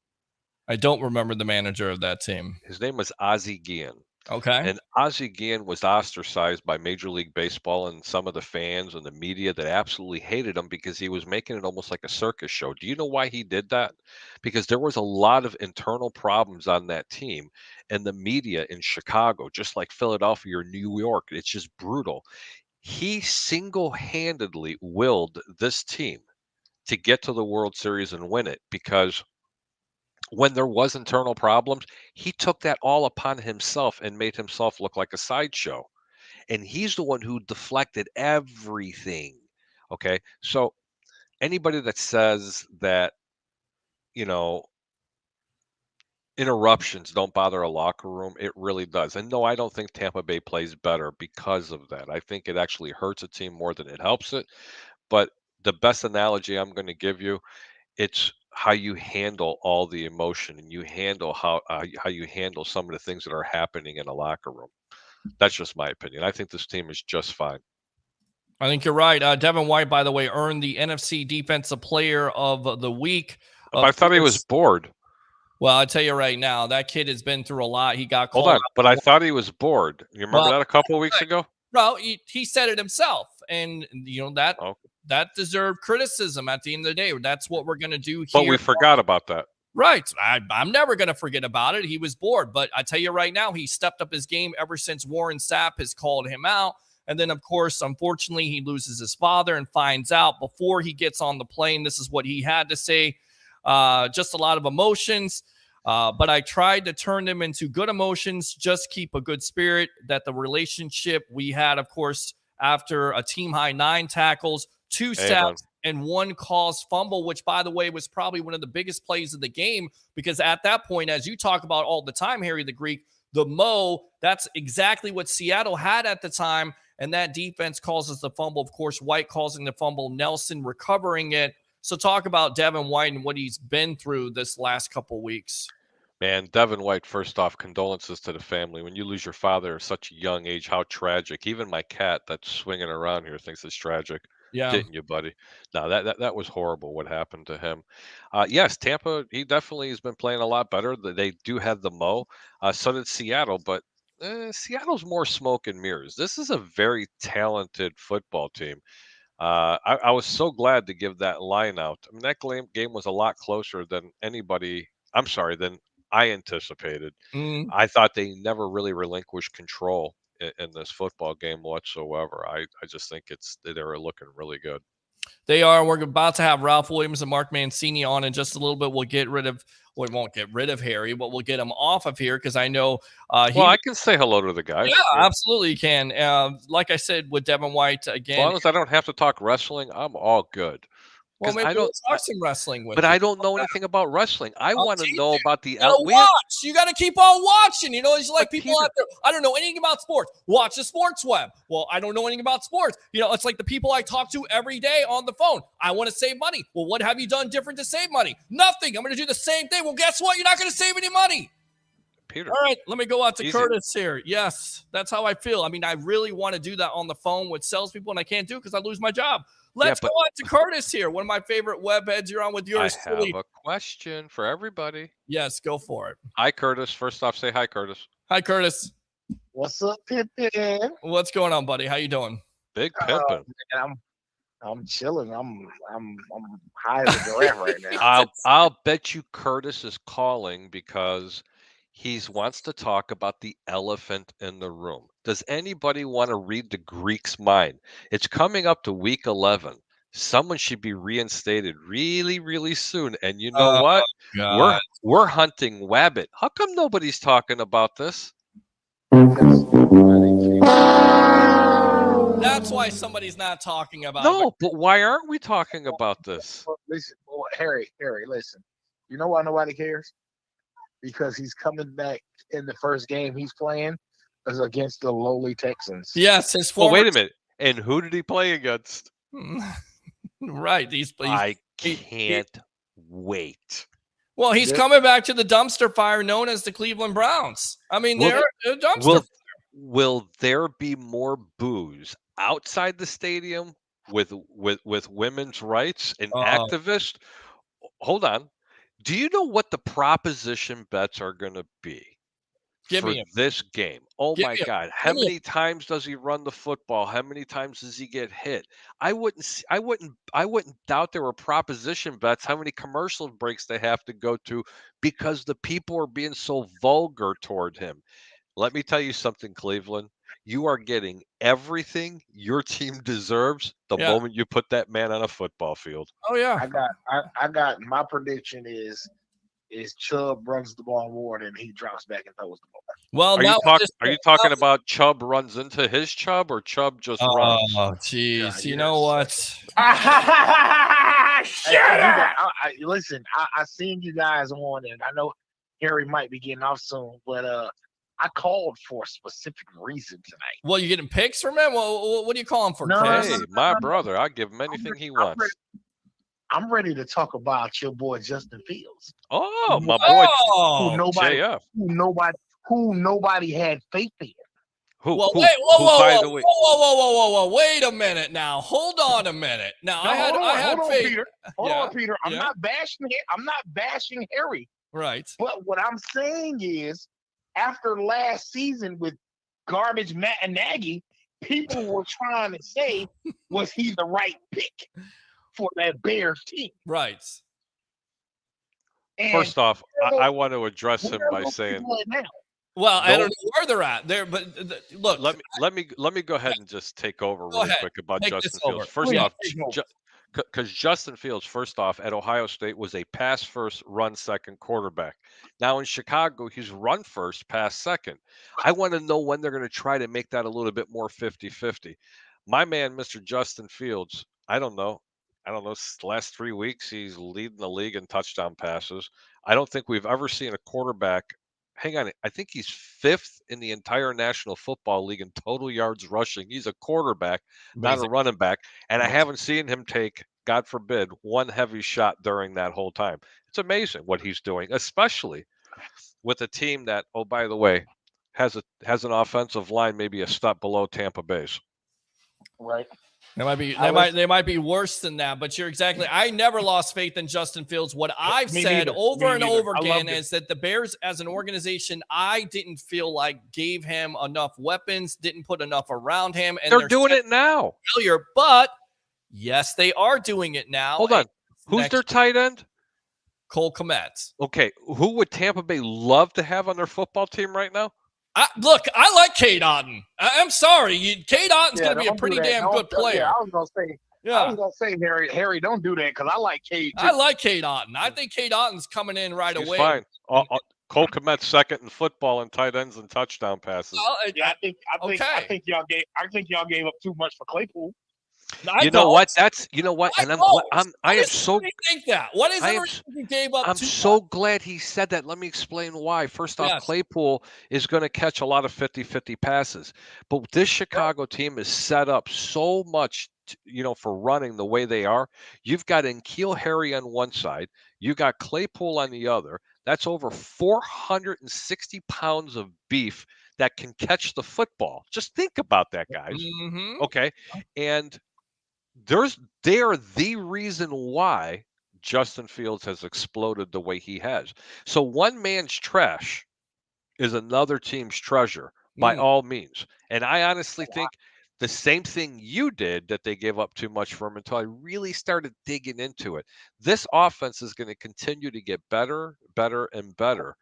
I don't remember the manager of that team. His name was Ozzie Guillen. Okay. And Ozzie Guillen was ostracized by Major League Baseball and some of the fans and the media that absolutely hated him because he was making it almost like a circus show. Do you know why he did that? Because there was a lot of internal problems on that team, and the media in Chicago, just like Philadelphia or New York, it's just brutal. He single-handedly willed this team to get to the World Series and win it because when there was internal problems, he took that all upon himself and made himself look like a sideshow. And he's the one who deflected everything. Okay. So anybody that says that, interruptions don't bother a locker room, it really does. And no, I don't think Tampa Bay plays better because of that. I think it actually hurts a team more than it helps it. But the best analogy I'm going to give you, it's how you handle all the emotion and you handle how you handle some of the things that are happening in a locker room. That's just my opinion. I think this team is just fine. I think you're right. Devin White, by the way, earned the NFC Defensive Player of the Week. I thought he was bored. Well, I'll tell you right now, that kid has been through a lot. He got called. Hold on, but I thought he was bored. You remember that a couple of weeks ago? Well, he said it himself, and that deserved criticism at the end of the day. That's what we're going to do here. But we forgot about that. Right. I'm never going to forget about it. He was bored. But I tell you right now, he stepped up his game ever since Warren Sapp has called him out. And then, of course, unfortunately, he loses his father and finds out before he gets on the plane. This is what he had to say. Just a lot of emotions. But I tried to turn them into good emotions, just keep a good spirit. That the relationship we had, of course, after a team-high 9 tackles, 2 sacks, and 1 caused fumble, which, by the way, was probably one of the biggest plays of the game because at that point, as you talk about all the time, Harry the Greek, the Mo, that's exactly what Seattle had at the time, and that defense causes the fumble. Of course, White causing the fumble, Nelson recovering it. So talk about Devin White and what he's been through this last couple weeks. Man, Devin White, first off, condolences to the family. When you lose your father at such a young age, how tragic. Even my cat that's swinging around here thinks it's tragic. Yeah. Didn't you, buddy? No, that was horrible what happened to him. Yes, Tampa, he definitely has been playing a lot better. They do have the Mo. So did Seattle, but Seattle's more smoke and mirrors. This is a very talented football team. I was so glad to give that line out. I mean, that game was a lot closer than than I anticipated. I thought they never really relinquished control in this football game whatsoever. I just think they were looking really good. They are. We're about to have Ralph Williams and Mark Mancini on in just a little bit. We won't get rid of Harry, but we'll get him off of here because I know I can say hello to the guys. Yeah, absolutely you can. Like I said with Devin White again. As long as I don't have to talk wrestling, I'm all good. Well, maybe I don't watch some wrestling with but you. I don't know anything about wrestling. I want to teach know you. about the You gotta watch. You got to keep on watching. You know, it's like But people Peter- out there. I don't know anything about sports. Watch the sports web. Well, I don't know anything about sports. You know, it's like the people I talk to every day on the phone. I want to save money. Well, what have you done different to save money? Nothing. I'm going to do the same thing. Well, guess what? You're not going to save any money. Peter. All right, let me go out to Easy. Curtis here. Yes, that's how I feel. I mean, I really want to do that on the phone with salespeople, and I can't do it because I lose my job. Let's go out to Curtis here. One of my favorite web heads. You're on with yours. I have a question for everybody. Yes, go for it. Hi, Curtis. First off, say hi, Curtis. Hi, Curtis. What's up, Pippin? What's going on, buddy? How you doing? Big pimpin'. I'm chilling. I'm high as a giraffe right now. I'll bet you Curtis is calling because he wants to talk about the elephant in the room. Does anybody want to read the Greek's mind? It's coming up to week 11. Someone should be reinstated really, really soon. And you know what? God. We're hunting Wabbit. How come nobody's talking about this? That's why somebody's not talking about it. No, but why aren't we talking about this? Listen, Harry, listen. You know why nobody cares? Because he's coming back in the first game he's playing is against the lowly Texans. Yes, his former. Oh, wait a minute. And who did he play against? Right. I can't wait. Well, he's coming back to the dumpster fire known as the Cleveland Browns. I mean, they're a dumpster. Will there be more booze outside the stadium with women's rights and activists? Hold on. Do you know what the proposition bets are going to be for this game? Oh my God! How many times does he run the football? How many times does he get hit? I wouldn't doubt there were proposition bets. How many commercial breaks they have to go to because the people are being so vulgar toward him. Let me tell you something, Cleveland. You are getting everything your team deserves the moment you put that man on a football field. Oh yeah. I got my prediction is Chubb runs the ball more than he drops back and throws the ball. Well, are you talking about Chubb runs into his Chubb or Chubb just runs? Oh, jeez. You know what? Listen, I seen you guys on, and I know Harry might be getting off soon, but I called for a specific reason tonight. Well, you getting picks from him? Well, what do you call him for? Hey, my brother, I'll give him anything he wants. I'm ready to talk about your boy Justin Fields. Oh, my boy, who nobody had faith in. Whoa, wait a minute now. Hold on a minute. Now I had faith. Peter. Hold on, Peter. I'm not bashing Harry. Right. But what I'm saying is, after last season with garbage Matt and Nagy, people were trying to say, was he the right pick for that Bears team? Right. And first off, I want to address him by saying, well, I don't know where they're at there, but look, let me go ahead and just take over really quick about Justin Fields. First off, because Justin Fields, first off, at Ohio State was a pass first, run second quarterback. Now in Chicago, he's run first, pass second. I want to know when they're going to try to make that a little bit more 50-50. My man, Mr. Justin Fields, I don't know. Last 3 weeks, he's leading the league in touchdown passes. I don't think we've ever seen a quarterback. Hang on. I think he's 5th in the entire National Football League in total yards rushing. He's a quarterback, not a running back. And I haven't seen him take, God forbid, one heavy shot during that whole time. It's amazing what he's doing, especially with a team that, oh, by the way, has an offensive line maybe a step below Tampa Bay's. Right. They might be worse than that, but you're exactly. I never lost faith in Justin Fields. What I've said over and over again is that the Bears, as an organization, I didn't feel like gave him enough weapons, didn't put enough around him, and they're doing it now. Failure, but yes, they are doing it now. Hold on, who's their tight end? Cole Kmet. Okay, who would Tampa Bay love to have on their football team right now? Look, I like Cade Otton. I'm sorry. Cade Otton's going to be a pretty damn good player. I was going to say, Harry, don't do that because I like Cade too. I like Cade Otton. I think Cade Otton's coming in right away. Fine. Cole Kmet's second in football in tight ends and touchdown passes. I think y'all gave up too much for Claypool. You know what? That's you know what, and I am so think that. What is it he gave up? I'm so glad he said that. Let me explain why. First off, Claypool is going to catch a lot of 50-50 passes, but this Chicago team is set up so much, for running the way they are. You've got N'Keal Harry on one side, you got Claypool on the other. That's over 460 pounds of beef that can catch the football. Just think about that, guys. Mm-hmm. Okay, and they are the reason why Justin Fields has exploded the way he has. So one man's trash is another team's treasure by all means. And I honestly think the same thing you did, that they gave up too much for him, until I really started digging into it. This offense is going to continue to get better, better, and better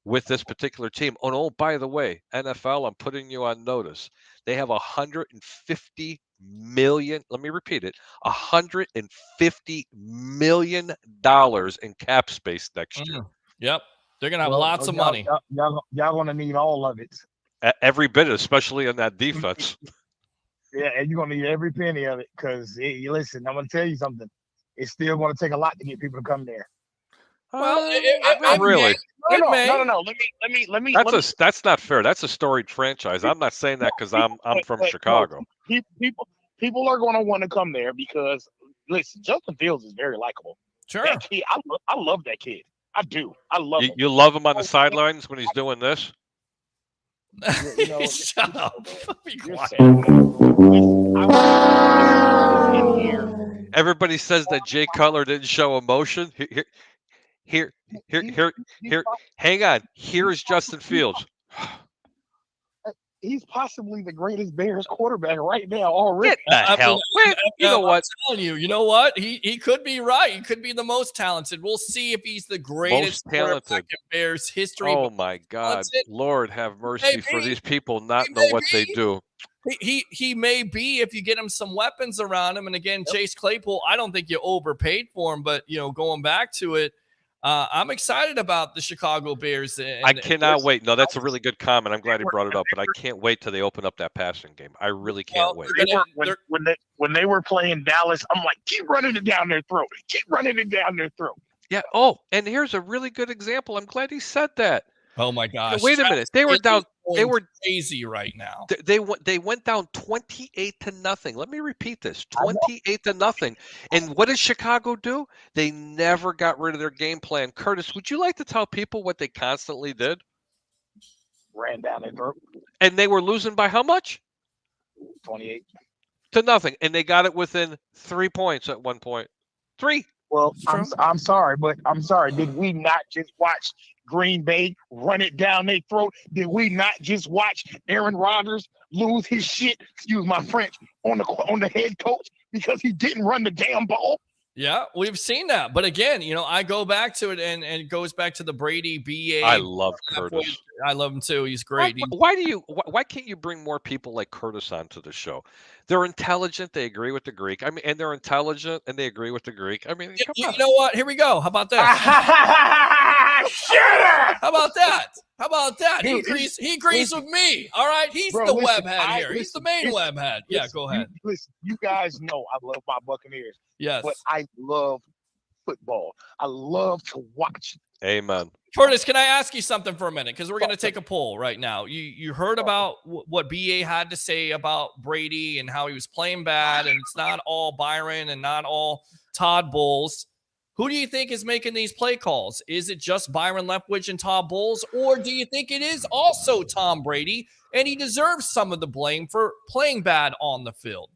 with this particular team. Oh, by the way, NFL, I'm putting you on notice. They have $150 million. Let me repeat it: $150 million in cap space next year. Yep, they're gonna have lots of money. Y'all gonna need all of it. Every bit, especially on that defense. Yeah, and you're gonna need every penny of it, because listen, I'm gonna tell you something. It's still gonna take a lot to get people to come there. Well, not really. No. Let me. That's not fair. That's a storied franchise. I'm not saying that because I'm from Chicago. People are going to want to come there because, listen, Justin Fields is very likable. Sure. That kid, I love that kid. I do. I love him. You love him on the sidelines when he's doing this? Shut up. Be quiet. Everybody says that Jay Cutler didn't show emotion. Here. Hang on. Here's Justin Fields. He's possibly the greatest Bears quarterback right now already. Get the hell. You know what? I'm telling you, you know what? He could be right. He could be the most talented. We'll see if he's the greatest quarterback in Bears history. Oh my God. Lord have mercy for these people not know what they do. He may be, if you get him some weapons around him. And again, Chase Claypool, I don't think you overpaid for him, but going back to it, I'm excited about the Chicago Bears. I cannot wait. No, that's a really good comment. I'm glad he brought it up, but I can't wait till they open up that passing game. I really can't wait. When they were playing Dallas, I'm like, keep running it down their throat. Keep running it down their throat. Yeah. Oh, and here's a really good example. I'm glad he said that. Oh my gosh! Wait a minute. They were down. They were crazy right now. They went down 28-0. Let me repeat this: 28-0. And what did Chicago do? They never got rid of their game plan. Curtis, would you like to tell people what they constantly did? Ran down their throat. And they were losing by how much? 28-0. And they got it within 3 points at one point. 3. Well, I'm sorry, but I'm sorry. Did we not just watch Green Bay run it down their throat? Did we not just watch Aaron Rodgers lose his shit, excuse my French, on the head coach because he didn't run the damn ball? Yeah, we've seen that. But again, I go back to it, and it goes back to the Brady BA. I love Curtis. I love him too. He's great. Why can't you bring more people like Curtis onto the show? They're intelligent. They agree with the Greek. I mean, and they're intelligent and they agree with the Greek. I mean, come on. You know what? Here we go. How about that? How about that? He agrees with me. All right. He's the webhead here. He's the main webhead. Yeah, go ahead. Listen, you guys know I love my Buccaneers. Yes. But I love football. I love to watch. Amen. Curtis, can I ask you something for a minute? Because we're going to take a poll right now. You heard about what BA had to say about Brady and how he was playing bad, and it's not all Byron and not all Todd Bowles. Who do you think is making these play calls? Is it just Byron Leftwich and Todd Bowles, or do you think it is also Tom Brady, and he deserves some of the blame for playing bad on the field?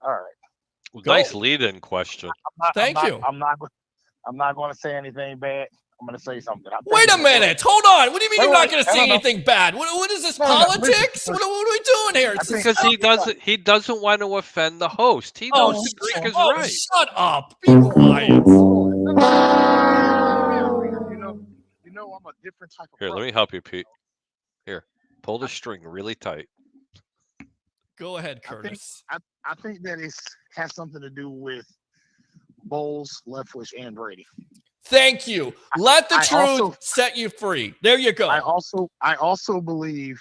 All right. Nice lead-in question. Thank you. I'm not going to say anything bad. I'm going to say something. Wait a minute. Hold on. What do you mean you're not going to say anything bad? What is this, politics? What are we doing here? Because he doesn't want to offend the host. He knows the Greek is right. Shut up. Be quiet. I'm a different type of Here, let me help you, Pete. Here, pull the string really tight. Go ahead, Curtis. I think that it has something to do with Bowles, Leftwich, and Brady. Thank you. Let the truth set you free. There you go. I also believe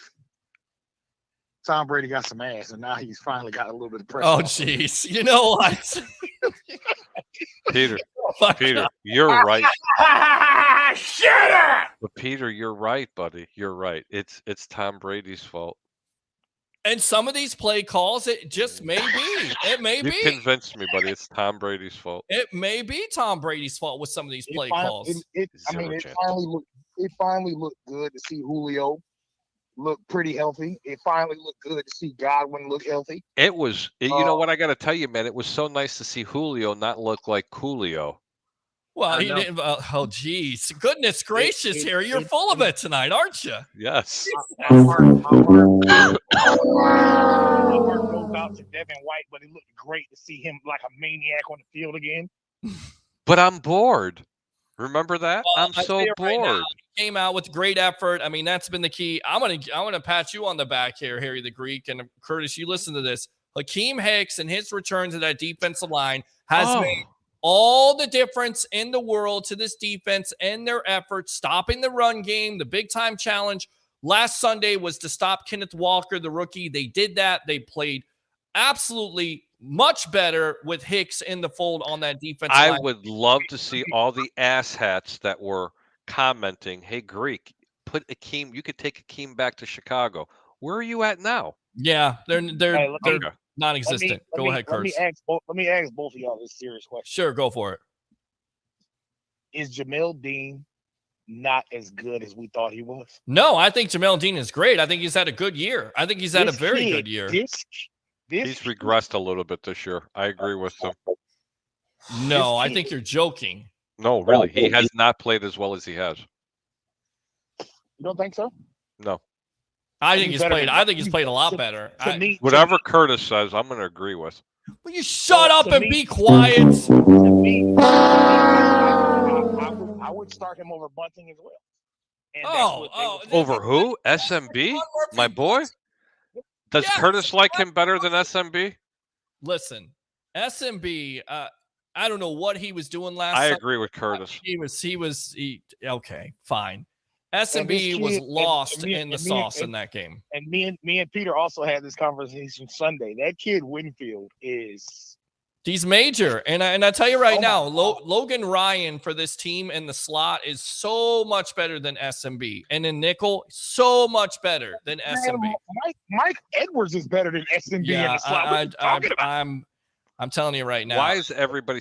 Tom Brady got some ass, and now he's finally got a little bit of pressure. Oh, jeez. You know what? Peter, Fuck Peter, up. you're right. Shut up! But Peter, you're right, buddy. You're right. It's Tom Brady's fault. And some of these play calls, it just may be. It may You be. convinced me, buddy. It's Tom Brady's fault. It may be Tom Brady's fault with some of these play calls. It finally looked good to see Julio look pretty healthy. It finally looked good to see Godwin look healthy. It was, you know what I got to tell you, man? It was so nice to see Julio not look like Coolio. Well, he didn't. Oh, geez. Goodness gracious, Harry. You're full of it tonight, aren't you? Yes. My heart goes out to Devin White, but it looked great to see him like a maniac on the field again. But I'm bored. Remember that? Well, I'm so bored. Right, he came out with great effort. I mean, that's been the key. I'm gonna pat you on the back here, Harry the Greek, and Curtis. You listen to this. Hakeem Hicks and his return to that defensive line has made all the difference in the world to this defense and their efforts stopping the run game. The big time challenge last Sunday was to stop Kenneth Walker, the rookie. They did that. They played absolutely much better with Hicks in the fold on that defense. I would love to see all the asshats that were commenting, hey, Greek, put Akeem, you could take Akeem back to Chicago. Where are you at now? Yeah, they're non-existent. Go ahead, Curtis. Let me ask both of y'all this serious question. Sure, go for it. Is Jamel Dean not as good as we thought he was? No, I think Jamel Dean is great. I think he's had a good year. I think he's had a very good year. He's regressed a little bit this year. I agree with him. No, I think you're joking. No, really. He has not played as well as he has. You don't think so? No. I think he's played a lot better. Whatever Curtis says, I'm going to agree with. Will you shut up and be quiet? I would start him over Bunting as well. And over who? SMB? My boy? Does Curtis like him better than SMB? Listen, SMB, I don't know what he was doing last I Sunday. agree with Curtis. Okay, fine. SMB was lost in the sauce in that game. And me and Peter also had this conversation Sunday. That kid Winfield he's major. And I tell you right now, Logan Ryan for this team in the slot is so much better than SMB. And in nickel, so much better than SMB. Mike Edwards is better than SMB in the slot. I'm telling you right now. Why is everybody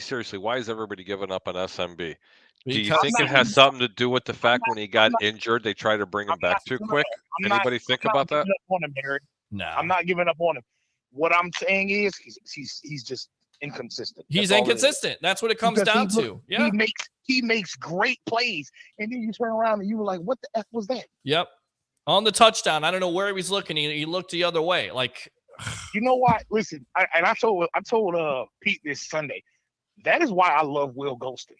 giving up on SMB? Do you think it has something to do with the fact when he got injured, they tried to bring him back too quick? Anybody think about that? No, I'm not giving up on him. What I'm saying is he's just inconsistent. He's inconsistent. That's what it comes down to. Yeah, he makes great plays, and then you turn around and you were like, "What the F was that?" Yep, on the touchdown. I don't know where he was looking. He looked the other way. Like, you know what? Listen, I told Pete this Sunday. That is why I love Will Golston.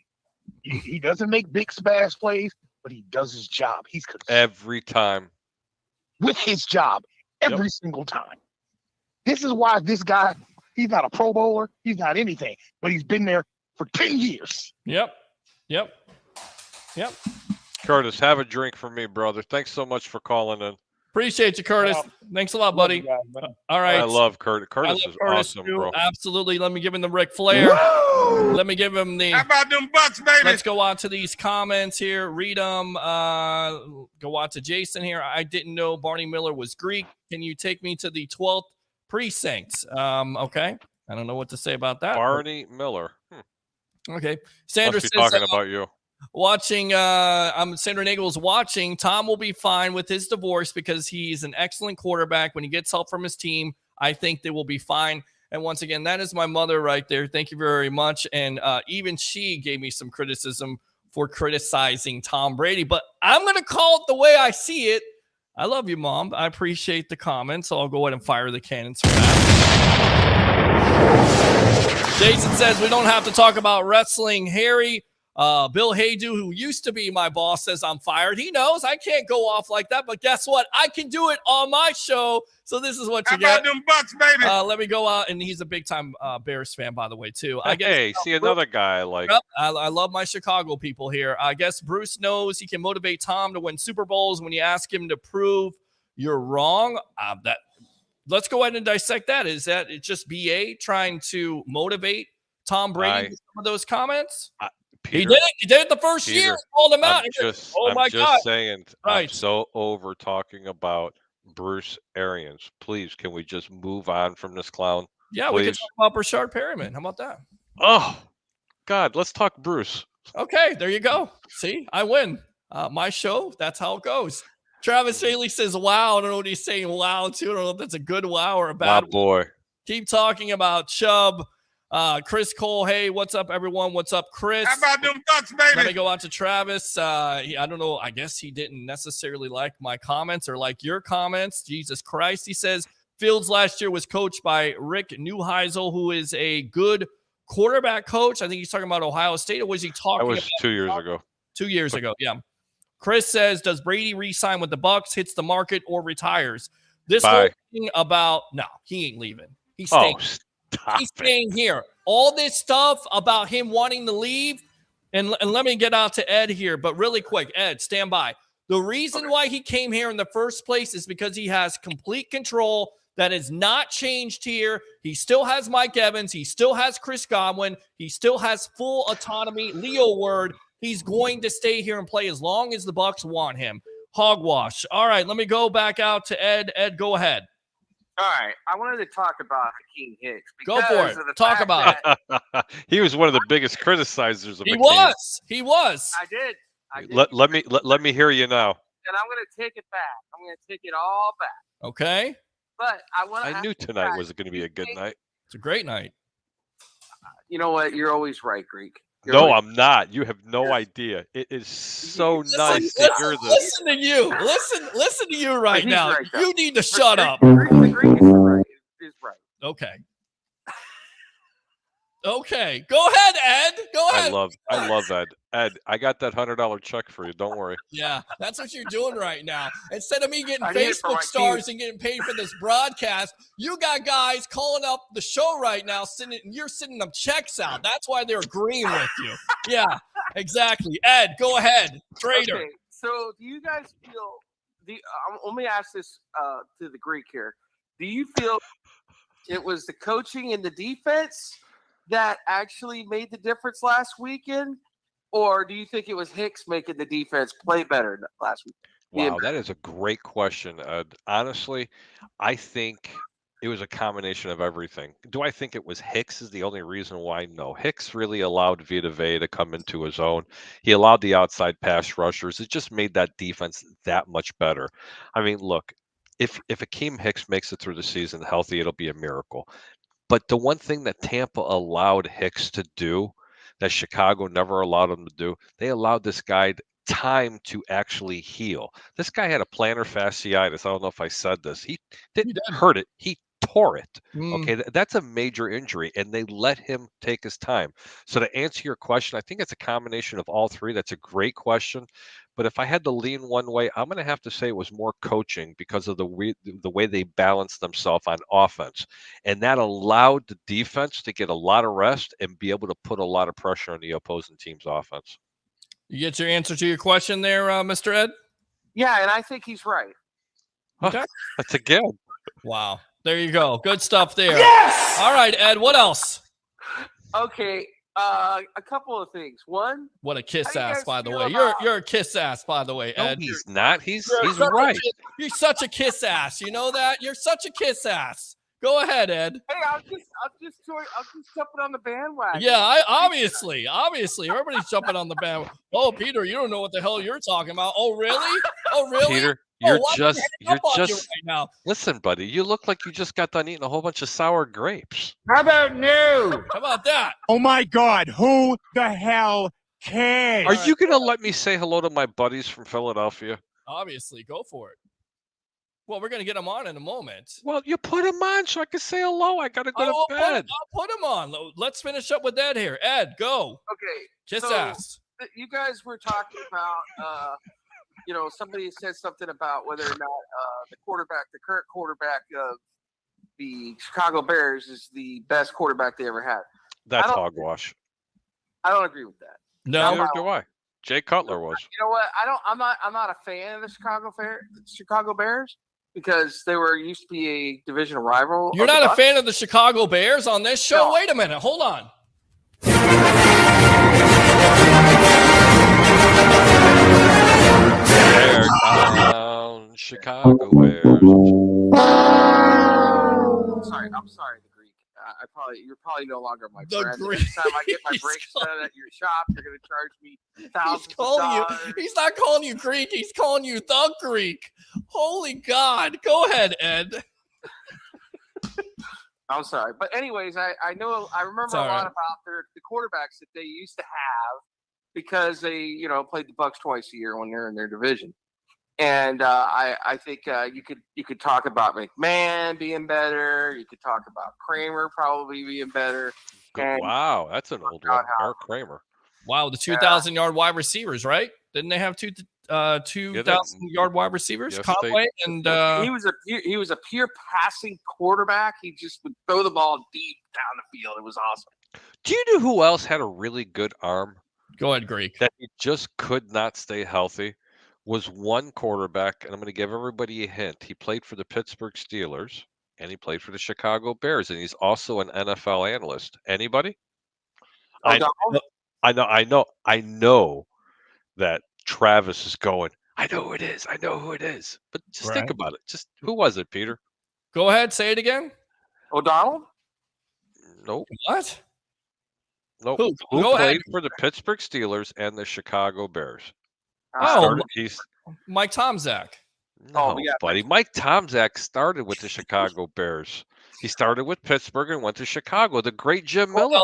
He doesn't make big splash plays, but he does his job. He's every time with his job every single time. This is why this guy, he's not a Pro Bowler, he's not anything, but he's been there for 10 years. Yep. Curtis, have a drink for me, brother. Thanks so much for calling in. Appreciate you, Curtis. Thanks a lot, buddy. All right. I love Curtis. Curtis is awesome, bro. Absolutely. Let me give him the Ric Flair. Let me give him the. How about them Bucks, baby? Let's go out to these comments here. Read them. Go out to Jason here. I didn't know Barney Miller was Greek. Can you take me to the 12th precinct? Okay. I don't know what to say about that. Barney Miller. Okay. Sandra Must be says, talking about you. Watching, Sandra Nagel's watching. Tom will be fine with his divorce because he's an excellent quarterback. When he gets help from his team, I think they will be fine. And once again, that is my mother right there. Thank you very much. And even she gave me some criticism for criticizing Tom Brady, but I'm going to call it the way I see it. I love you, Mom. I appreciate the comments. So I'll go ahead and fire the cannons for that. Jason says we don't have to talk about wrestling. Harry, Bill Haydu, who used to be my boss, says I'm fired. He knows I can't go off like that, but guess what? I can do it on my show. So this is what you get. How about them Bucks, baby? Let me go out, and he's a big-time Bears fan, by the way, too. Another guy like. I love my Chicago people here. I guess Bruce knows he can motivate Tom to win Super Bowls when you ask him to prove you're wrong. let's go ahead and dissect that. Is that it's just BA trying to motivate Tom Brady with some of those comments? Peter, he did it. He did it the first year. He called him out. I'm just saying, right. I'm so over talking about Bruce Arians. Please, can we just move on from this clown? Yeah, please? We can talk about Brashard Perryman. How about that? Oh, God, let's talk Bruce. Okay, there you go. See, I win. My show, that's how it goes. Travis Haley says, wow. I don't know what he's saying wow to. I don't know if that's a good wow or a bad wow. Boy. Keep talking about Chubb. Chris Cole, hey, what's up, everyone? What's up, Chris? How about them Ducks, baby? Let me go out to Travis. I don't know. I guess he didn't necessarily like my comments or like your comments. Jesus Christ. He says, Fields last year was coached by Rick Neuheisel, who is a good quarterback coach. I think he's talking about Ohio State. Or was he talking about 2 years ago. 2 years ago, yeah. Chris says, does Brady re-sign with the Bucs, hits the market, or retires? This whole thing about – no, he ain't leaving. He's staying. He's staying here. All this stuff about him wanting to leave, and let me get out to Ed here, but really quick, Ed, stand by. The reason why he came here in the first place is because he has complete control. That has not changed here. He still has Mike Evans. He still has Chris Godwin. He still has full autonomy. Leo Word. He's going to stay here and play as long as the Bucs want him. Hogwash. All right, let me go back out to Ed. Ed, go ahead. All right, I wanted to talk about Hakeem Hicks. Go for it. Talk about it. He was one of the biggest criticizers of He Hakeem. He was. I did. Let me hear you now. And I'm going to take it back. I'm going to take it all back. Okay. But I knew tonight was going to be a good night. It's a great night. You know what? You're always right, Greek. No, I'm not. You have no idea. It is so nice to hear this. Listen to you. Listen to you right now. Right, you need to shut up. The Greek is right. Okay. Okay. Go ahead, Ed. Go ahead. I love Ed. Ed, I got that $100 check for you. Don't worry. Yeah, that's what you're doing right now. Instead of me getting Facebook stars and getting paid for this broadcast, you got guys calling up the show right now, you're sending them checks out. That's why they're agreeing with you. Yeah, exactly. Ed, go ahead. Trader. Okay, so do you guys feel let me ask this to the Greek here. Do you feel it was the coaching and the defense that actually made the difference last weekend? Or do you think it was Hicks making the defense play better last week? Wow, that is a great question. Honestly, I think it was a combination of everything. Do I think it was Hicks is the only reason why? No. Hicks really allowed Vita Vea to come into his own. He allowed the outside pass rushers. It just made that defense that much better. I mean, look, if Hakeem Hicks makes it through the season healthy, it'll be a miracle. But the one thing that Tampa allowed Hicks to do that Chicago never allowed him to do, they allowed this guy time to actually heal. This guy had a plantar fasciitis. I don't know if I said this. He didn't hurt it. He tore it. Okay, that's a major injury, and they let him take his time. So to answer your question, I think it's a combination of all three. That's a great question. But if I had to lean one way, I'm going to have to say it was more coaching because of the way they balanced themselves on offense. And that allowed the defense to get a lot of rest and be able to put a lot of pressure on the opposing team's offense. You get your answer to your question there, Mr. Ed? Yeah, and I think he's right. Okay. That's a gift. Wow. There you go. Good stuff there. Yes! All right, Ed, what else? Okay. A couple of things. One, what a kiss ass, by the way. about... You're a kiss ass, by the way, Ed. No, he's not. He's right. You're such a kiss ass. You know that? You're such a kiss ass. Go ahead, Ed. Hey, I'll just jumping on the bandwagon. Yeah, obviously, everybody's jumping on the bandwagon. Oh, Peter, you don't know what the hell you're talking about. Oh, really? Oh, really? Peter, you're just right now. Listen, buddy, you look like you just got done eating a whole bunch of sour grapes. How about no? How about that? Oh my God, who the hell cares? Are you gonna let me say hello to my buddies from Philadelphia? Obviously, go for it. Well, we're going to get them on in a moment. Well, you put them on so I can say hello. I got to go to bed. I'll put them on. Let's finish up with Ed here. Ed, go. Okay. Kiss ass. You guys were talking about, somebody said something about whether or not the current quarterback of the Chicago Bears is the best quarterback they ever had. That's hogwash. I don't agree with that. No, neither do I. Jay Cutler was. You know what? I'm not a fan of the Chicago Bears because they used to be a division rival. You're not a fan of the Chicago Bears on this show? No. Wait a minute. Hold on. Bear down, Chicago Bears. I'm sorry, the Greek. You're probably no longer my The friend. Greek. Next time I get my He's brakes calling- done at your shop, you're going to charge me thousands He's calling of dollars. you. He's not calling you Greek. He's calling you the Greek. Holy God. Go ahead, Ed. I'm sorry, but anyways, I remember a lot about the quarterbacks that they used to have because they played the Bucs twice a year when they're in their division, and I think you could talk about McMahon being better. You could talk about Kramer probably being better. Wow, that's an old one, Mark Kramer. Wow, the 2,000-yard wide receivers, right? Didn't they have 2,000-yard wide receivers? Yes, Conway and he was a pure passing quarterback. He just would throw the ball deep down the field. It was awesome. Do you know who else had a really good arm? Go ahead, Greek. That he just could not stay healthy was one quarterback, and I'm going to give everybody a hint. He played for the Pittsburgh Steelers, and he played for the Chicago Bears, and he's also an NFL analyst. Anybody? I know that Travis is going, I know who it is. But just think about it. Just who was it, Peter? Go ahead, say it again. O'Donnell? Nope. What? Nope. Who Who played ahead. for the Pittsburgh Steelers and the Chicago Bears? He's Mike Tomczak. No, buddy. Mike Tomczak started with the Chicago Bears. He started with Pittsburgh and went to Chicago. The great Jim Miller.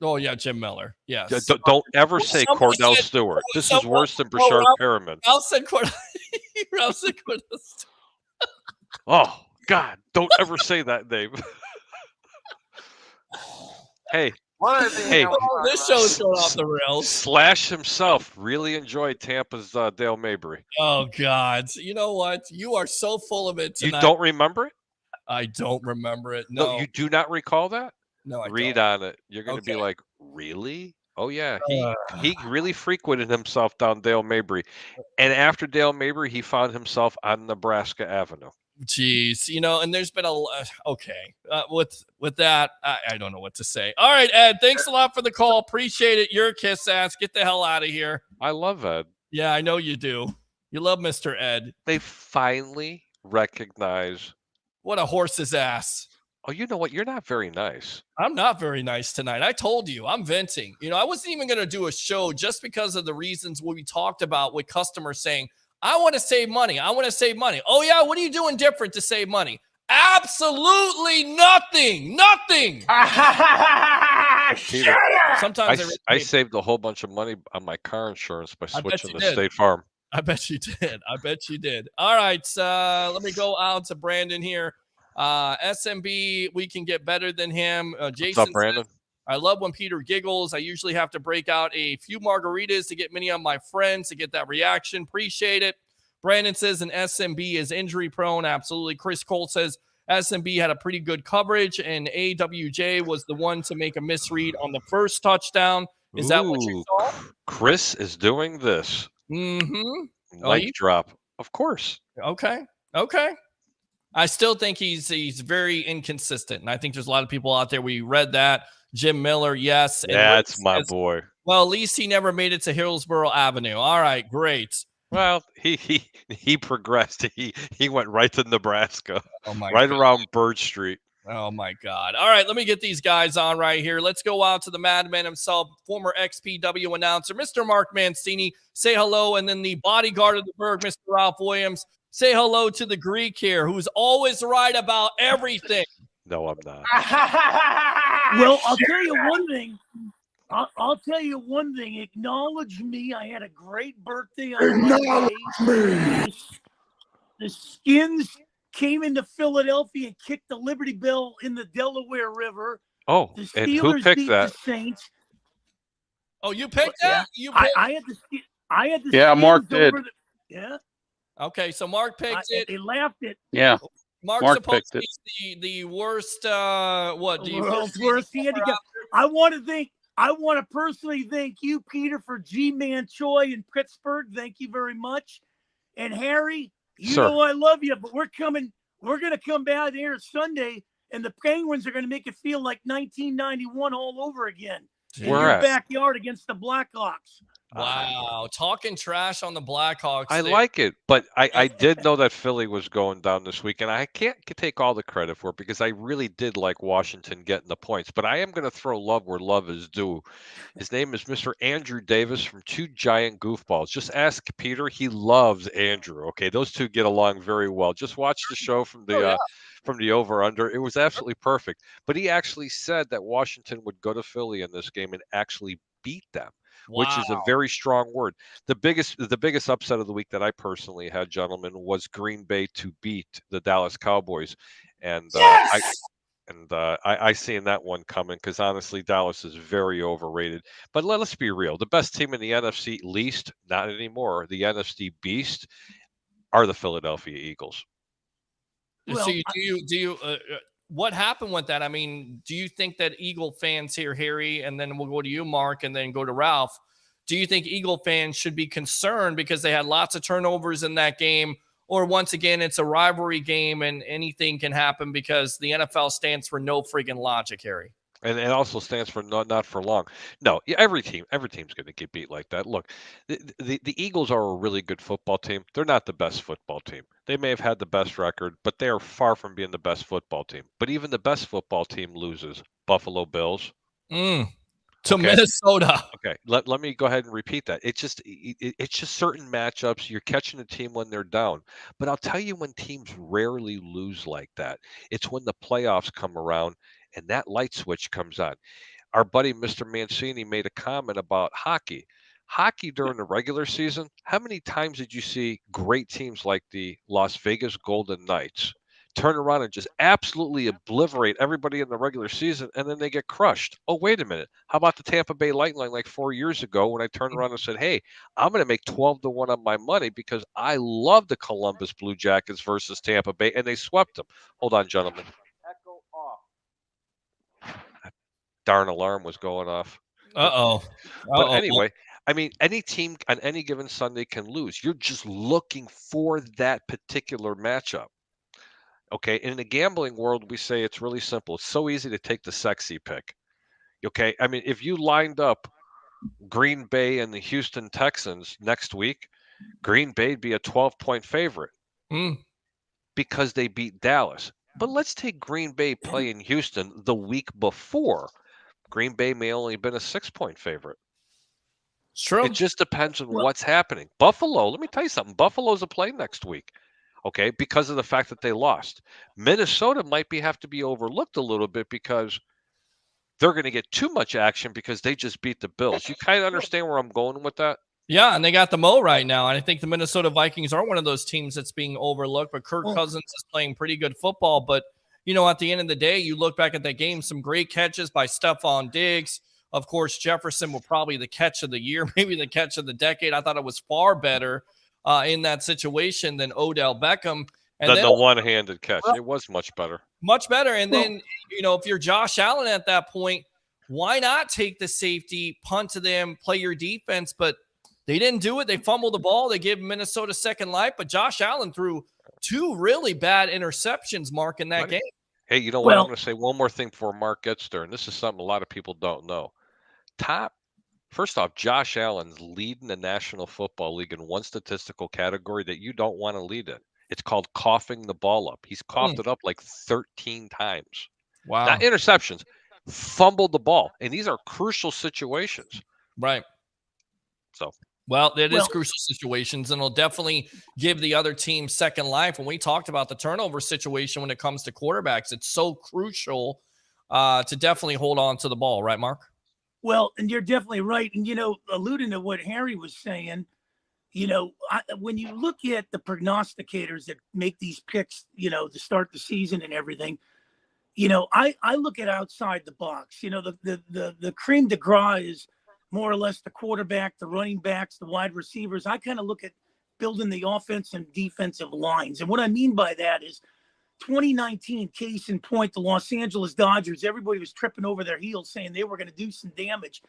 Oh, yeah, Jim Miller. Yes. Don't ever say Cordell Stewart. This is worse than Brashard Perriman. Ralph said Cordell Stewart. Oh, God. Don't ever say that name. Hey. This show is going off the rails. Slash himself really enjoyed Tampa's Dale Mabry. Oh, God. You know what? You are so full of it tonight. You don't remember it? I don't remember it. No. You do not recall that? No, I Read don't. on it. You're going to be like, really? Oh, yeah. He really frequented himself down Dale Mabry. And after Dale Mabry, he found himself on Nebraska Avenue. Jeez, and there's been with that, I don't know what to say. All right, Ed, thanks a lot for the call. Appreciate it. You're a kiss ass. Get the hell out of here. I love Ed. Yeah, I know you do. You love Mr. Ed. They finally recognize. What a horse's ass. Oh, you know what? You're not very nice. I'm not very nice tonight. I told you, I'm venting. I wasn't even going to do a show just because of the reasons we talked about with customers saying, I want to save money. I want to save money. Oh, yeah. What are you doing different to save money? Absolutely nothing. Nothing. Peter, sometimes I saved a whole bunch of money on my car insurance by switching to did. State Farm. I bet you did. All right. Let me go out to Brandon here. SMB, we can get better than him. Jason, what's up, Brandon? Says, I love when Peter giggles. I usually have to break out a few margaritas to get many of my friends to get that reaction. Appreciate it. Brandon says an SMB is injury prone. Absolutely. Chris Cole says SMB had a pretty good coverage, and AWJ was the one to make a misread on the first touchdown. Is that what you saw? Chris is doing this. Mm-hmm. Mic drop. Of course. Okay. I still think he's very inconsistent, and I think there's a lot of people out there. We read that. Jim Miller, yes. That's my boy. Well, at least he never made it to Hillsborough Avenue. All right, great. Well, he progressed. He went right to Nebraska. Oh my right God. around Bird Street. Oh my God. All right, let me get these guys on right here. Let's go out to the madman himself, former XPW announcer, Mr. Mark Mancini. Say hello, and then the bodyguard of the Berg, Mr. Ralph Williams. Say hello to the Greek here, who's always right about everything. No, I'm not. Well, I'll tell you one thing. I'll tell you one thing. Acknowledge me. I had a great birthday on Monday. The Skins came into Philadelphia and kicked the Liberty Bell in the Delaware River. Oh, the and who picked beat that? The Saints. Oh, you picked that? Yeah. You picked I had the Yeah, Skins Mark did. Yeah. Okay, so Mark picked it. They laughed it. Yeah. Mark's Mark supposed picked to be the worst. What do you? Worst he had to go. I want to personally thank you, Peter, for G-Man Choi in Pittsburgh. Thank you very much. And Harry, You Sir. know I love you, but we're going to come back here Sunday, and the Penguins are going to make it feel like 1991 all over again in Where your at? backyard against the Blackhawks. Wow, talking trash on the Blackhawks. I there. like it, but I did know that Philly was going down this week, and I can't take all the credit for it because I really did like Washington getting the points. But I am going to throw love where love is due. His name is Mr. Andrew Davis from Two Giant Goofballs. Just ask Peter; he loves Andrew. Okay, those two get along very well. Just watch the show from the over under. It was absolutely perfect. But he actually said that Washington would go to Philly in this game and actually beat them. Which is a very strong word. The biggest upset of the week that I personally had, gentlemen, was Green Bay to beat the Dallas Cowboys, and I seen that one coming because honestly, Dallas is very overrated. But let's be real: the best team in the NFC, least not anymore, the NFC Beast, are the Philadelphia Eagles. So do you what happened with that? I mean, do you think that Eagle fans here, Harry, and then we'll go to you, Mark, and then go to Ralph? Do you think Eagle fans should be concerned because they had lots of turnovers in that game? Or once again, it's a rivalry game and anything can happen because the NFL stands for no friggin' logic, Harry? And it also stands for not for long. No, every team's going to get beat like that. Look, the Eagles are a really good football team. They're not the best football team. They may have had the best record, but they are far from being the best football team. But even the best football team loses. Buffalo Bills. To Minnesota. Okay, let me go ahead and repeat that. It's just certain matchups. You're catching a team when they're down. But I'll tell you when teams rarely lose like that. It's when the playoffs come around and that light switch comes on. Our buddy Mr. Mancini made a comment about hockey. Hockey during the regular season, how many times did you see great teams like the Las Vegas Golden Knights turn around and just absolutely obliterate everybody in the regular season, and then they get crushed? Oh, wait a minute. How about the Tampa Bay Lightning like 4 years ago when I turned around and said, hey, I'm going to make 12-1 on my money because I love the Columbus Blue Jackets versus Tampa Bay, and they swept them. Hold on, gentlemen. Echo off. That darn alarm was going off. But anyway, I mean, any team on any given Sunday can lose. You're just looking for that particular matchup. Okay, in the gambling world, we say it's really simple. It's so easy to take the sexy pick. Okay, I mean, if you lined up Green Bay and the Houston Texans next week, Green Bay'd be a 12-point favorite because they beat Dallas. But let's take Green Bay playing Houston the week before. Green Bay may only have been a 6-point favorite. It's true. It just depends on what's happening. Buffalo, let me tell you something. Buffalo's a play next week. Okay, because of the fact that they lost. Minnesota might have to be overlooked a little bit because they're going to get too much action because they just beat the Bills. You kind of understand where I'm going with that? Yeah, and they got the Mo right now. And I think the Minnesota Vikings are one of those teams that's being overlooked. But Kirk Cousins is playing pretty good football. But, you know, at the end of the day, you look back at that game, some great catches by Stephon Diggs. Of course, Jefferson will probably the catch of the year, maybe the catch of the decade. I thought it was far better in that situation than Odell Beckham. And then the one-handed catch. It was much better. Much better. And then, you know, if you're Josh Allen at that point, why not take the safety, punt to them, play your defense? But they didn't do it. They fumbled the ball. They gave Minnesota second life. But Josh Allen threw 2 really bad interceptions, Mark, in that game. Hey, you know what? I'm going to say one more thing before Mark gets there. And this is something a lot of people don't know. First off, Josh Allen's leading the National Football League in one statistical category that you don't want to lead in. It's called coughing the ball up. He's coughed it up like 13 times. Wow. Not interceptions, fumbled the ball. And these are crucial situations. Right. So. Well, it is crucial situations, and it'll definitely give the other team second life. When we talked about the turnover situation when it comes to quarterbacks, it's so crucial to definitely hold on to the ball. Right, Mark? Well, and you're definitely right. And, you know, alluding to what Harry was saying, you know, when you look at the prognosticators that make these picks, you know, to start the season and everything, you know, I look at outside the box. You know, the cream de grace is more or less the quarterback, the running backs, the wide receivers. I kind of look at building the offense and defensive lines. And what I mean by that is 2019, case in point, the Los Angeles Dodgers, everybody was tripping over their heels saying they were going to do some damage.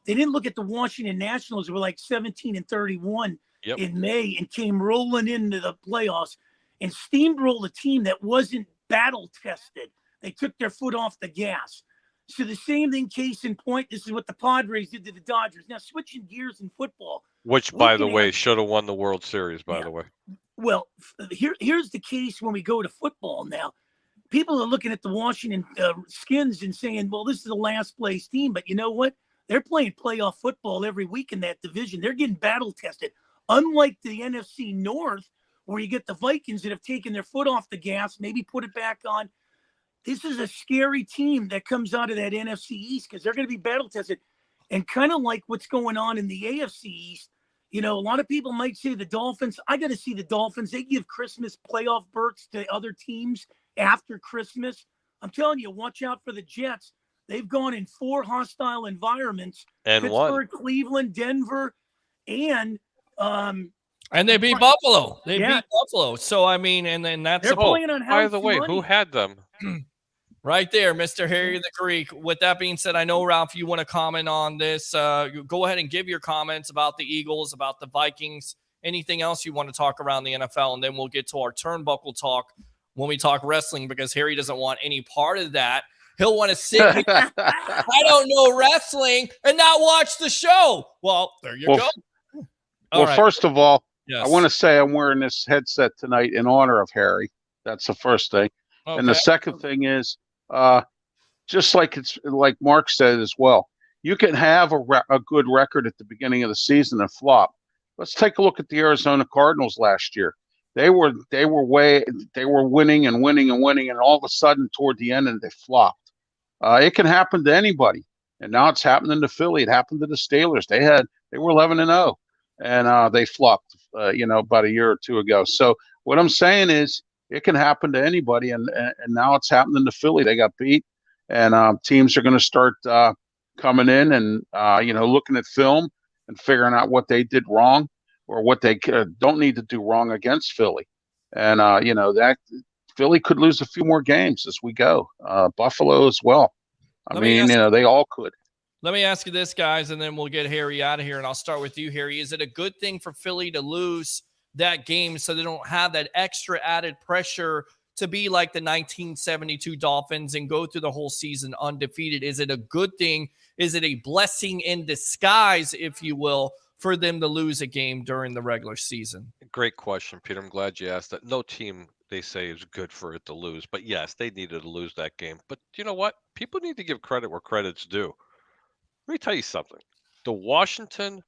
They didn't look at the Washington Nationals, who were like 17-31. in May and came rolling into the playoffs and steamrolled a team that wasn't battle tested. They took their foot off the gas. So the same thing, case in point, this is what the Padres did to the Dodgers. Now, switching gears in football. Which, by the way, should have won the World Series, by the way. Well, here's the case when we go to football now. People are looking at the Washington Skins and saying, well, this is the last place team. But you know what? They're playing playoff football every week in that division. They're getting battle tested. Unlike the NFC North, where you get the Vikings that have taken their foot off the gas, maybe put it back on. This is a scary team that comes out of that NFC East because they're going to be battle tested. And kind of like what's going on in the AFC East, you know, a lot of people might say the Dolphins. I got to see the Dolphins. They give Christmas playoff berths to other teams after Christmas. I'm telling you, watch out for the Jets. They've gone in 4 hostile environments. And Pittsburgh, Cleveland, Denver, and they beat Buffalo. They beat Buffalo. So, I mean, and then that's playing on by the way, money. who had them? Right there, Mr. Harry the Greek. With that being said, I know, Ralph, you want to comment on this. Go ahead and give your comments about the Eagles, about the Vikings, anything else you want to talk around the NFL, and then we'll get to our turnbuckle talk when we talk wrestling, because Harry doesn't want any part of that. He'll want to sit here, I don't know wrestling, and not watch the show. Well, there you go. First of all, yes. I want to say I'm wearing this headset tonight in honor of Harry. That's the first thing. Okay. And the second thing is, just like Mark said as well, you can have a good record at the beginning of the season and flop. Let's take a look at the Arizona Cardinals last year. They were winning, and all of a sudden toward the end, they flopped. It can happen to anybody, and now it's happening to Philly. It happened to the Steelers. They were 11-0, and they flopped. About a year or two ago. So what I'm saying is, it can happen to anybody, and now it's happening to Philly. They got beat, and teams are going to start coming in and looking at film and figuring out what they did wrong or what they don't need to do wrong against Philly. And that Philly could lose a few more games as we go. Buffalo as well. They all could. Let me ask you this, guys, and then we'll get Harry out of here, and I'll start with you, Harry. Is it a good thing for Philly to lose that game so they don't have that extra added pressure to be like the 1972 Dolphins and go through the whole season undefeated? Is it a good thing? Is it a blessing in disguise, if you will, for them to lose a game during the regular season? Great question, Peter. I'm glad you asked that. No team, they say, is good for it to lose. But yes, they needed to lose that game. But you know what? People need to give credit where credit's due. Let me tell you something. The Washington,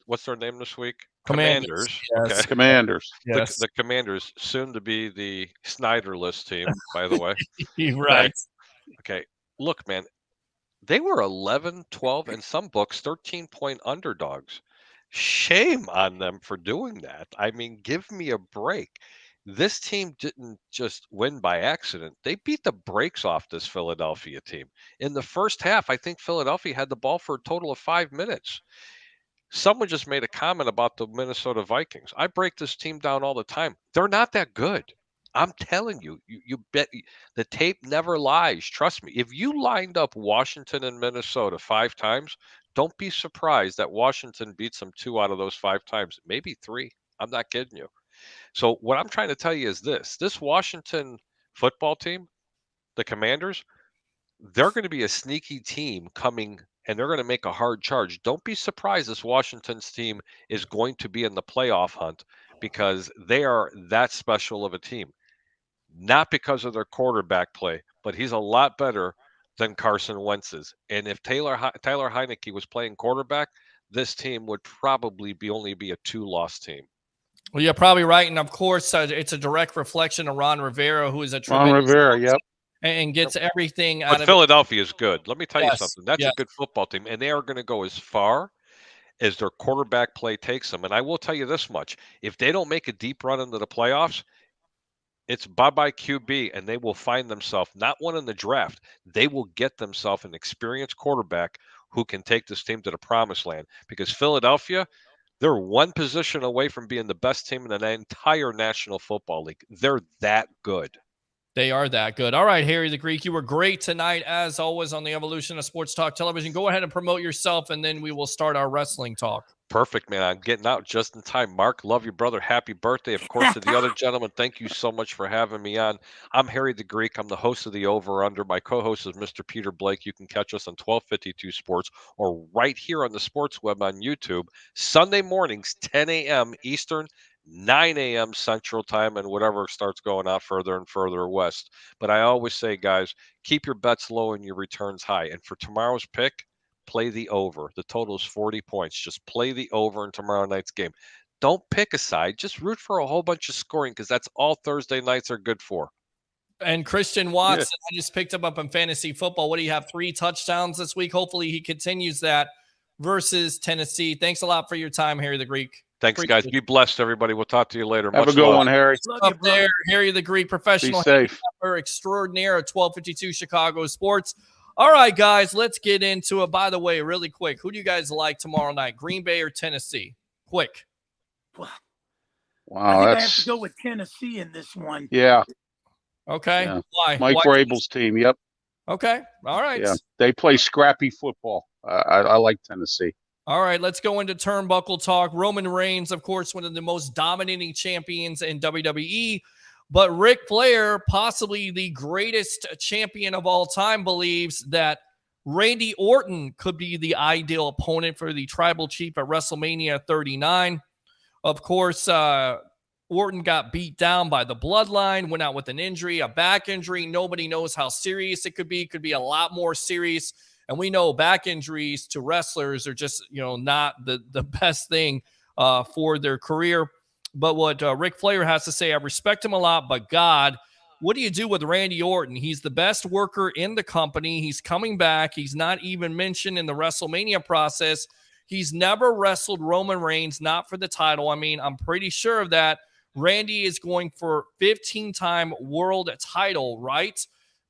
what's their name this week? Commanders. Yes. Okay. Commanders. Yes. The Commanders, soon to be the Snyderless team, by the way. Right. Okay. Look, man, they were 11, 12, and some books 13-point underdogs. Shame on them for doing that. I mean, give me a break. This team didn't just win by accident. They beat the brakes off this Philadelphia team. In the first half, I think Philadelphia had the ball for a total of 5 minutes. Someone just made a comment about the Minnesota Vikings. I break this team down all the time. They're not that good. I'm telling you, you bet the tape never lies. Trust me. If you lined up Washington and Minnesota 5 times, don't be surprised that Washington beats them 2 out of those 5 times, maybe 3. I'm not kidding you. So what I'm trying to tell you is this Washington football team, the Commanders, they're going to be a sneaky team coming, and they're going to make a hard charge. Don't be surprised this Washington's team is going to be in the playoff hunt, because they are that special of a team. Not because of their quarterback play, but he's a lot better than Carson Wentz's. And if Tyler Heineke was playing quarterback, this team would probably only be a 2-loss team. Well, you're probably right. And, of course, it's a direct reflection of Ron Rivera, who is a Ron Rivera, yep. And gets everything out of it. Philadelphia is good. Let me tell you Yes, something. That's yes. a good football team, and they are going to go as far as their quarterback play takes them. And I will tell you this much. If they don't make a deep run into the playoffs, it's bye-bye QB, and they will find themselves not one in the draft. They will get themselves an experienced quarterback who can take this team to the promised land, because Philadelphia, they're one position away from being the best team in the entire National Football League. They're that good. They are that good. All right, Harry the Greek, you were great tonight, as always, on the Evolution of Sports Talk Television. Go ahead and promote yourself, and then we will start our wrestling talk. Perfect, man. I'm getting out just in time. Mark, love you, brother. Happy birthday. Of course, to the other gentleman, thank you so much for having me on. I'm Harry the Greek. I'm the host of the Over Under. My co-host is Mr. Peter Blake. You can catch us on 1252 Sports or right here on the Sports Web on YouTube. Sunday mornings, 10 a.m. Eastern, 9 a.m. Central Time, and whatever starts going out further and further west. But I always say, guys, keep your bets low and your returns high. And for tomorrow's pick, play the over. The total is 40 points. Just play the over in tomorrow night's game. Don't pick a side. Just root for a whole bunch of scoring because that's all Thursday nights are good for. And Christian Watson, I just picked him up in fantasy football. What do you have? 3 touchdowns this week. Hopefully he continues that versus Tennessee. Thanks a lot for your time, Harry the Greek. Thanks, guys. Be blessed, everybody. We'll talk to you later. Have Much a good love. one, Harry. Up there, Harry the Greek, professional Be safe. handicapper extraordinaire at 1252 Chicago Sports. All right, guys, let's get into it. By the way, really quick, who do you guys like tomorrow night, Green Bay or Tennessee? Quick. Wow, Wow, I have to go with Tennessee in this one. Yeah. Okay. Yeah. Why? Mike Why? Vrabel's team. Yep. Okay. All right. Yeah. They play scrappy football. I like Tennessee. All right, let's go into turnbuckle talk. Roman Reigns, of course, one of the most dominating champions in WWE. But Ric Flair, possibly the greatest champion of all time, believes that Randy Orton could be the ideal opponent for the tribal chief at WrestleMania 39. Of course, Orton got beat down by the Bloodline, went out with an injury, a back injury. Nobody knows how serious it could be. It could be a lot more serious. And we know back injuries to wrestlers are just, not the best thing for their career. But what Ric Flair has to say, I respect him a lot, but God, what do you do with Randy Orton? He's the best worker in the company. He's coming back. He's not even mentioned in the WrestleMania process. He's never wrestled Roman Reigns, not for the title. I mean, I'm pretty sure of that. Randy is going for 15-time world title, right?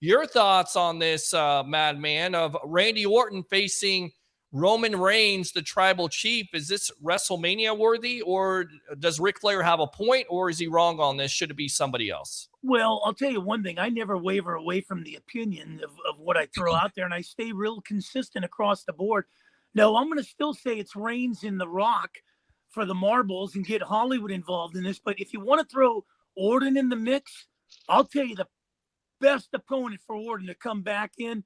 Your thoughts on this, madman, of Randy Orton facing Roman Reigns, the tribal chief? Is this WrestleMania worthy, or does Ric Flair have a point, or is he wrong on this? Should it be somebody else? Well, I'll tell you one thing. I never waver away from the opinion of what I throw out there, and I stay real consistent across the board. No, I'm going to still say it's Reigns in The Rock for the marbles and get Hollywood involved in this. But if you want to throw Orton in the mix, I'll tell you the best opponent for Orton to come back in.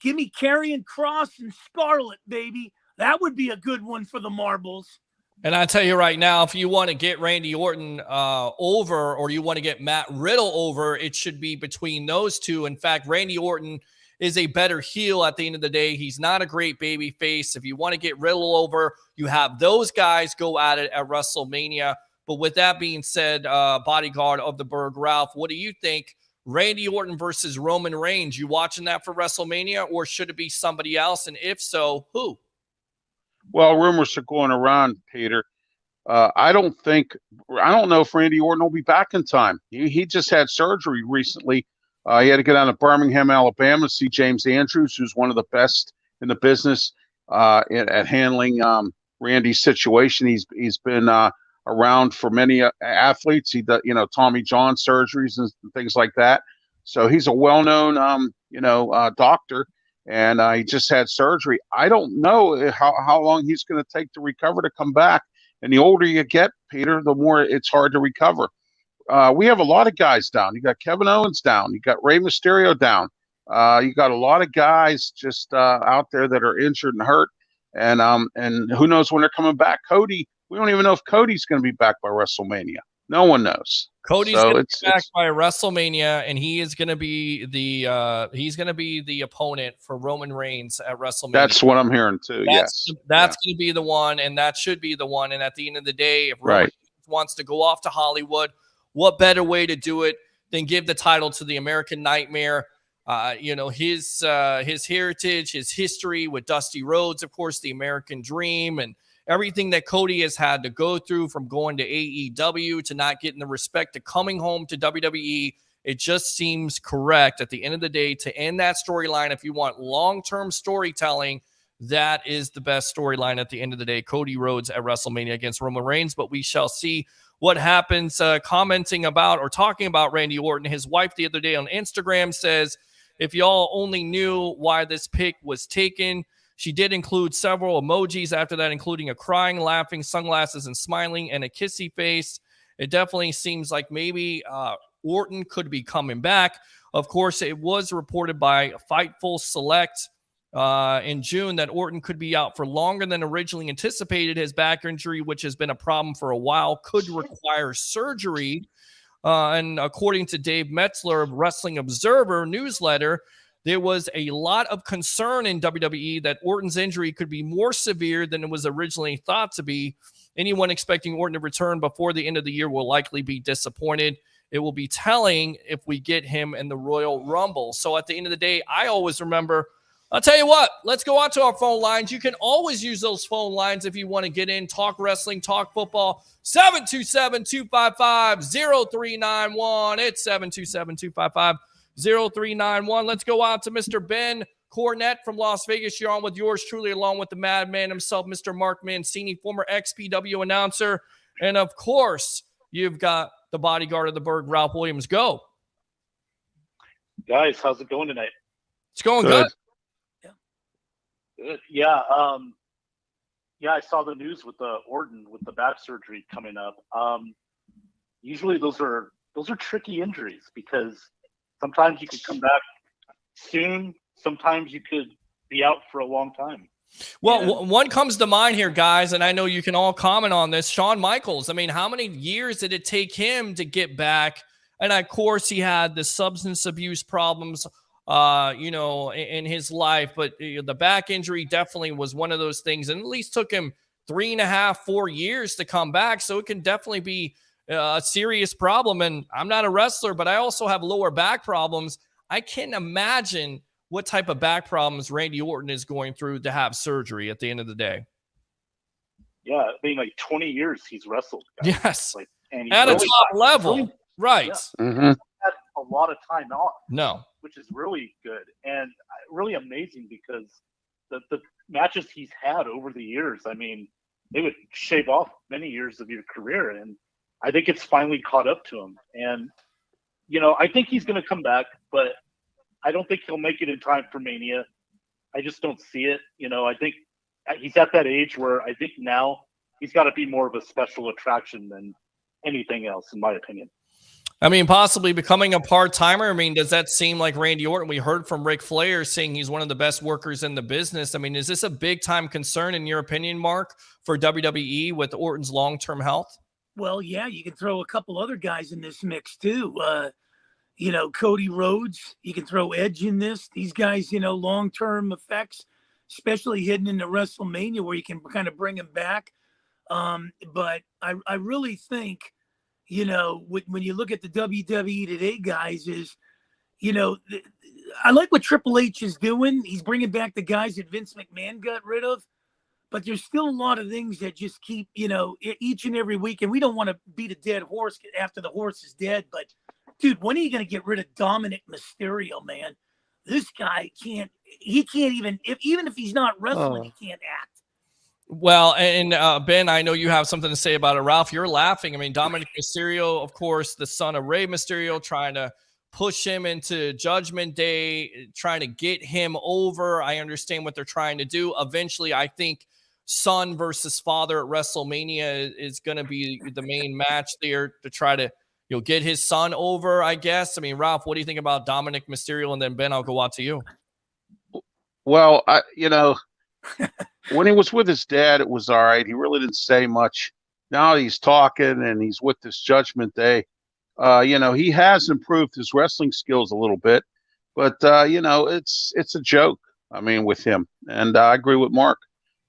Give me Karrion Kross and Scarlett, baby. That would be a good one for the marbles. And I tell you right now, if you want to get Randy Orton over, or you want to get Matt Riddle over, it should be between those two. In fact, Randy Orton is a better heel at the end of the day. He's not a great baby face. If you want to get Riddle over, you have those guys go at it at WrestleMania. But with that being said, bodyguard of the Berg, Ralph, what do you think? Randy Orton versus Roman Reigns, you watching that for WrestleMania, or should it be somebody else? And if so, who? Well, rumors are going around, Peter. I don't know if Randy Orton will be back in time. He just had surgery recently. He had to go down to Birmingham, Alabama, to see James Andrews, who's one of the best in the business at handling Randy's situation. He's been around for many athletes. He does, Tommy John surgeries and things like that. So he's a well-known, doctor, and he just had surgery. I don't know how long he's going to take to recover to come back. And the older you get, Peter, the more it's hard to recover. We have a lot of guys down. You got Kevin Owens down. You got Rey Mysterio down. You got a lot of guys just out there that are injured and hurt. And who knows when they're coming back? Cody, we don't even know if Cody's going to be back by WrestleMania. No one knows. Cody's going to be back by WrestleMania, and he is going to be the opponent for Roman Reigns at WrestleMania. That's what I'm hearing too. That's going to be the one, and that should be the one. And at the end of the day, if Roman Reigns wants to go off to Hollywood, what better way to do it than give the title to the American Nightmare? His heritage, his history with Dusty Rhodes, of course, the American Dream, and everything that Cody has had to go through, from going to AEW to not getting the respect to coming home to WWE. It just seems correct at the end of the day to end that storyline. If you want long-term storytelling, that is the best storyline at the end of the day. Cody Rhodes at WrestleMania against Roman Reigns, but we shall see what happens. Commenting about or talking about Randy Orton, his wife the other day on Instagram says, if y'all only knew why this pic was taken. She did include several emojis after that, including a crying, laughing, sunglasses, and smiling, and a kissy face. It definitely seems like maybe Orton could be coming back. Of course, it was reported by Fightful Select in June that Orton could be out for longer than originally anticipated. His back injury, which has been a problem for a while, could require surgery. And according to Dave Metzler of Wrestling Observer newsletter, there was a lot of concern in WWE that Orton's injury could be more severe than it was originally thought to be. Anyone expecting Orton to return before the end of the year will likely be disappointed. It will be telling if we get him in the Royal Rumble. So at the end of the day, I always remember, I'll tell you what, let's go on to our phone lines. You can always use those phone lines if you want to get in, talk wrestling, talk football. 727-255-0391. It's 727-255-0391. Let's go on to Mr. Ben Cornett from Las Vegas. You're on with yours truly, along with the madman himself, Mr. Mark Mancini, former XPW announcer. And, of course, you've got the bodyguard of the Berg, Ralph Williams. Go. Guys, how's it going tonight? It's going good. Good. Yeah. Yeah, I saw the news with the Orton with the back surgery coming up. Usually those are tricky injuries because sometimes you could come back soon. Sometimes you could be out for a long time. Well, one comes to mind here, guys, and I know you can all comment on this. Shawn Michaels. I mean, how many years did it take him to get back? And of course, he had the substance abuse problems, in his life. But the back injury definitely was one of those things, and at least took him 3.5, 4 years to come back. So it can definitely be a serious problem. And I'm not a wrestler, but I also have lower back problems. I can't imagine what type of back problems Randy Orton is going through to have surgery at the end of the day. Yeah, I mean, like 20 years he's wrestled. Guys. Yes, and at a top level, really, right? Yeah, had a lot of time off. No, which is really good and really amazing because the matches he's had over the years, I mean, they would shave off many years of your career, and I think it's finally caught up to him. And I think he's going to come back, but I don't think he'll make it in time for Mania. I just don't see it. I think he's at that age where I think now he's got to be more of a special attraction than anything else, in my opinion. I mean, possibly becoming a part-timer. I mean, does that seem like Randy Orton? We heard from Ric Flair saying he's one of the best workers in the business. I mean, is this a big-time concern, in your opinion, Mark, for WWE with Orton's long-term health? Well, yeah, you can throw a couple other guys in this mix, too. Cody Rhodes, you can throw Edge in this. These guys, long-term effects, especially heading into WrestleMania where you can kind of bring them back. But I really think, when you look at the WWE today, guys, is, I like what Triple H is doing. He's bringing back the guys that Vince McMahon got rid of. But there's still a lot of things that just keep, each and every week. And we don't want to beat a dead horse after the horse is dead. But, dude, when are you going to get rid of Dominic Mysterio, man? This guy can't even if he's not wrestling, he can't act. Well, and Ben, I know you have something to say about it. Ralph, you're laughing. I mean, Dominic Mysterio, of course, the son of Rey Mysterio, trying to push him into Judgment Day, trying to get him over. I understand what they're trying to do. Eventually, I think son versus father at WrestleMania is going to be the main match there to try to get his son over, I guess. I mean, Ralph, what do you think about Dominic Mysterio? And then, Ben, I'll go out to you. Well, when he was with his dad, it was all right. He really didn't say much. Now he's talking and he's with this Judgment Day. He has improved his wrestling skills a little bit, but it's a joke. I mean, with him, and I agree with Mark.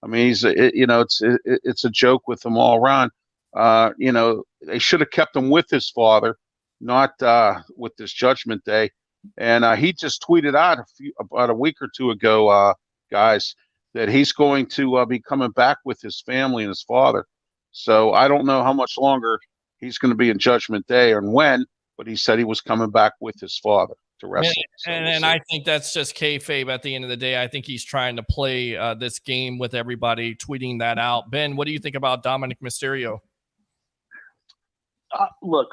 I mean, it's a joke with him all around. They should have kept him with his father, not with this Judgment Day. And he just tweeted out about a week or two ago, guys, that he's going to be coming back with his family and his father. So I don't know how much longer he's going to be in Judgment Day and when, but he said he was coming back with his father. to wrestle. So And I think that's just kayfabe at the end of the day. I think he's trying to play this game with everybody tweeting that out. Ben, what do you think about Dominic Mysterio? Look,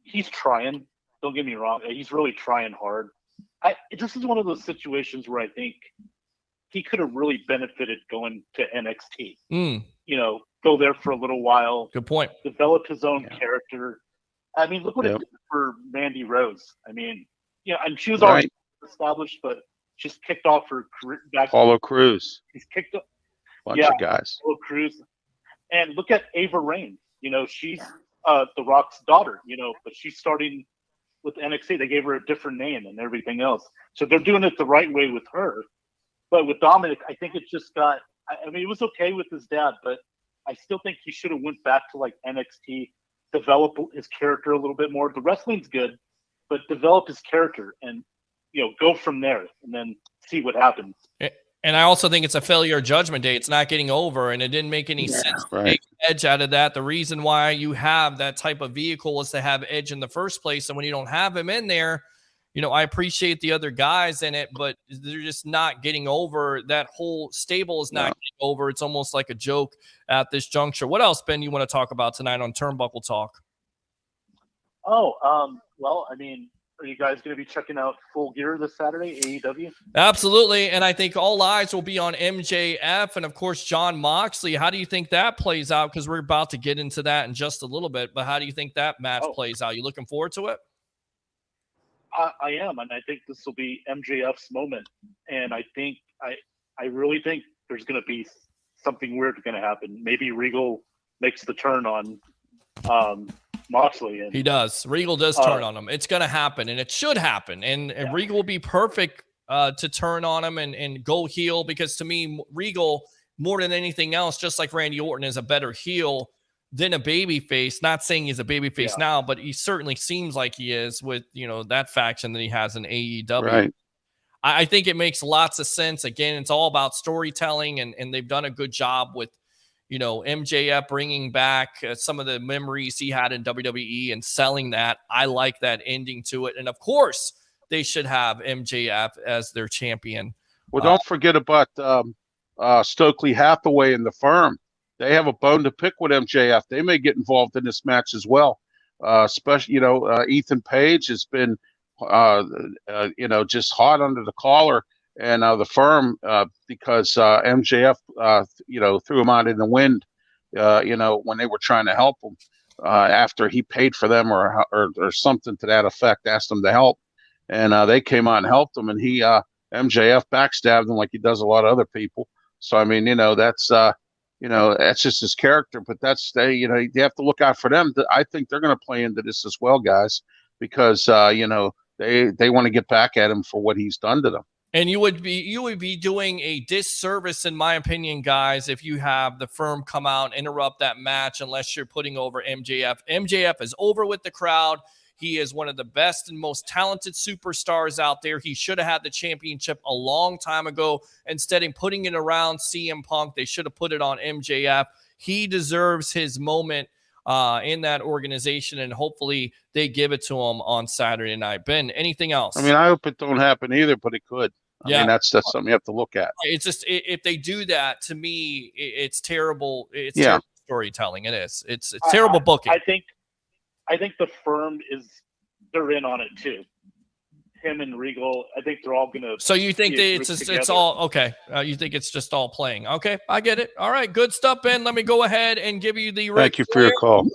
he's trying. Don't get me wrong. He's really trying hard. This is one of those situations where I think he could have really benefited going to NXT. Go there for a little while. Good point. Develop his own character. I mean, look what it did for Mandy Rose. I mean, and she was already established, but she's kicked off her career back. Apollo Crews. She's kicked up. Bunch of guys. Apollo Crews. And look at Ava Raine. She's The Rock's daughter, but she's starting with NXT. They gave her a different name and everything else. So they're doing it the right way with her. But with Dominic, I think it just got – I mean, it was okay with his dad, but I still think he should have went back to, like, NXT, develop his character a little bit more. The wrestling's good, but develop his character and, go from there and then see what happens. And I also think it's a failure of Judgment Day. It's not getting over, and it didn't make any sense to take Edge out of that. The reason why you have that type of vehicle is to have Edge in the first place, and when you don't have him in there, I appreciate the other guys in it, but they're just not getting over. That whole stable is not getting over. It's almost like a joke at this juncture. What else, Ben, you want to talk about tonight on Turnbuckle Talk? Well, I mean, are you guys going to be checking out Full Gear this Saturday, AEW? Absolutely, and I think all eyes will be on MJF and, of course, Jon Moxley. How do you think that plays out? Because we're about to get into that in just a little bit, but how do you think that match plays out? You looking forward to it? I am, and I think this will be MJF's moment. And I think I really think there's going to be something weird going to happen. Maybe Regal makes the turn on Moxley. And, he does. Regal does turn on him. It's going to happen, and it should happen. And Regal will be perfect to turn on him and go heel, because to me, Regal, more than anything else, just like Randy Orton, is a better heel than a babyface. Not saying he's a babyface now, but he certainly seems like he is with, that faction that he has in AEW. Right. I think it makes lots of sense. Again, it's all about storytelling, and they've done a good job with, MJF bringing back some of the memories he had in WWE and selling that. I like that ending to it. And of course, they should have MJF as their champion. Well, don't forget about Stokely Hathaway and the Firm. They have a bone to pick with MJF. They may get involved in this match as well. Especially, Ethan Page has been, just hot under the collar, and the Firm, because MJF, threw him out in the wind, when they were trying to help him after he paid for them or something to that effect, asked them to help, and they came out and helped him, and MJF backstabbed him like he does a lot of other people. So I mean, that's. That's just his character, but you have to look out for them. I think they're going to play into this as well, guys, because, they want to get back at him for what he's done to them. And you would be doing a disservice, in my opinion, guys, if you have the Firm come out, interrupt that match, unless you're putting over MJF. MJF is over with the crowd. He is one of the best and most talented superstars out there. He should have had the championship a long time ago. Instead of putting it around CM Punk, they should have put it on MJF. He deserves his moment in that organization, and hopefully they give it to him on Saturday night. Ben, anything else? I mean, I hope it don't happen either, but it could. I mean, that's something you have to look at. It's just, if they do that, to me, it's terrible. It's terrible storytelling. It is. It's terrible booking. I think the Firm they're in on it too. Him and Regal, I think they're all gonna. So you think it's all okay? You think it's just all playing? Okay, I get it. All right, good stuff, Ben. Let me go ahead and give you the. Thank you for your call.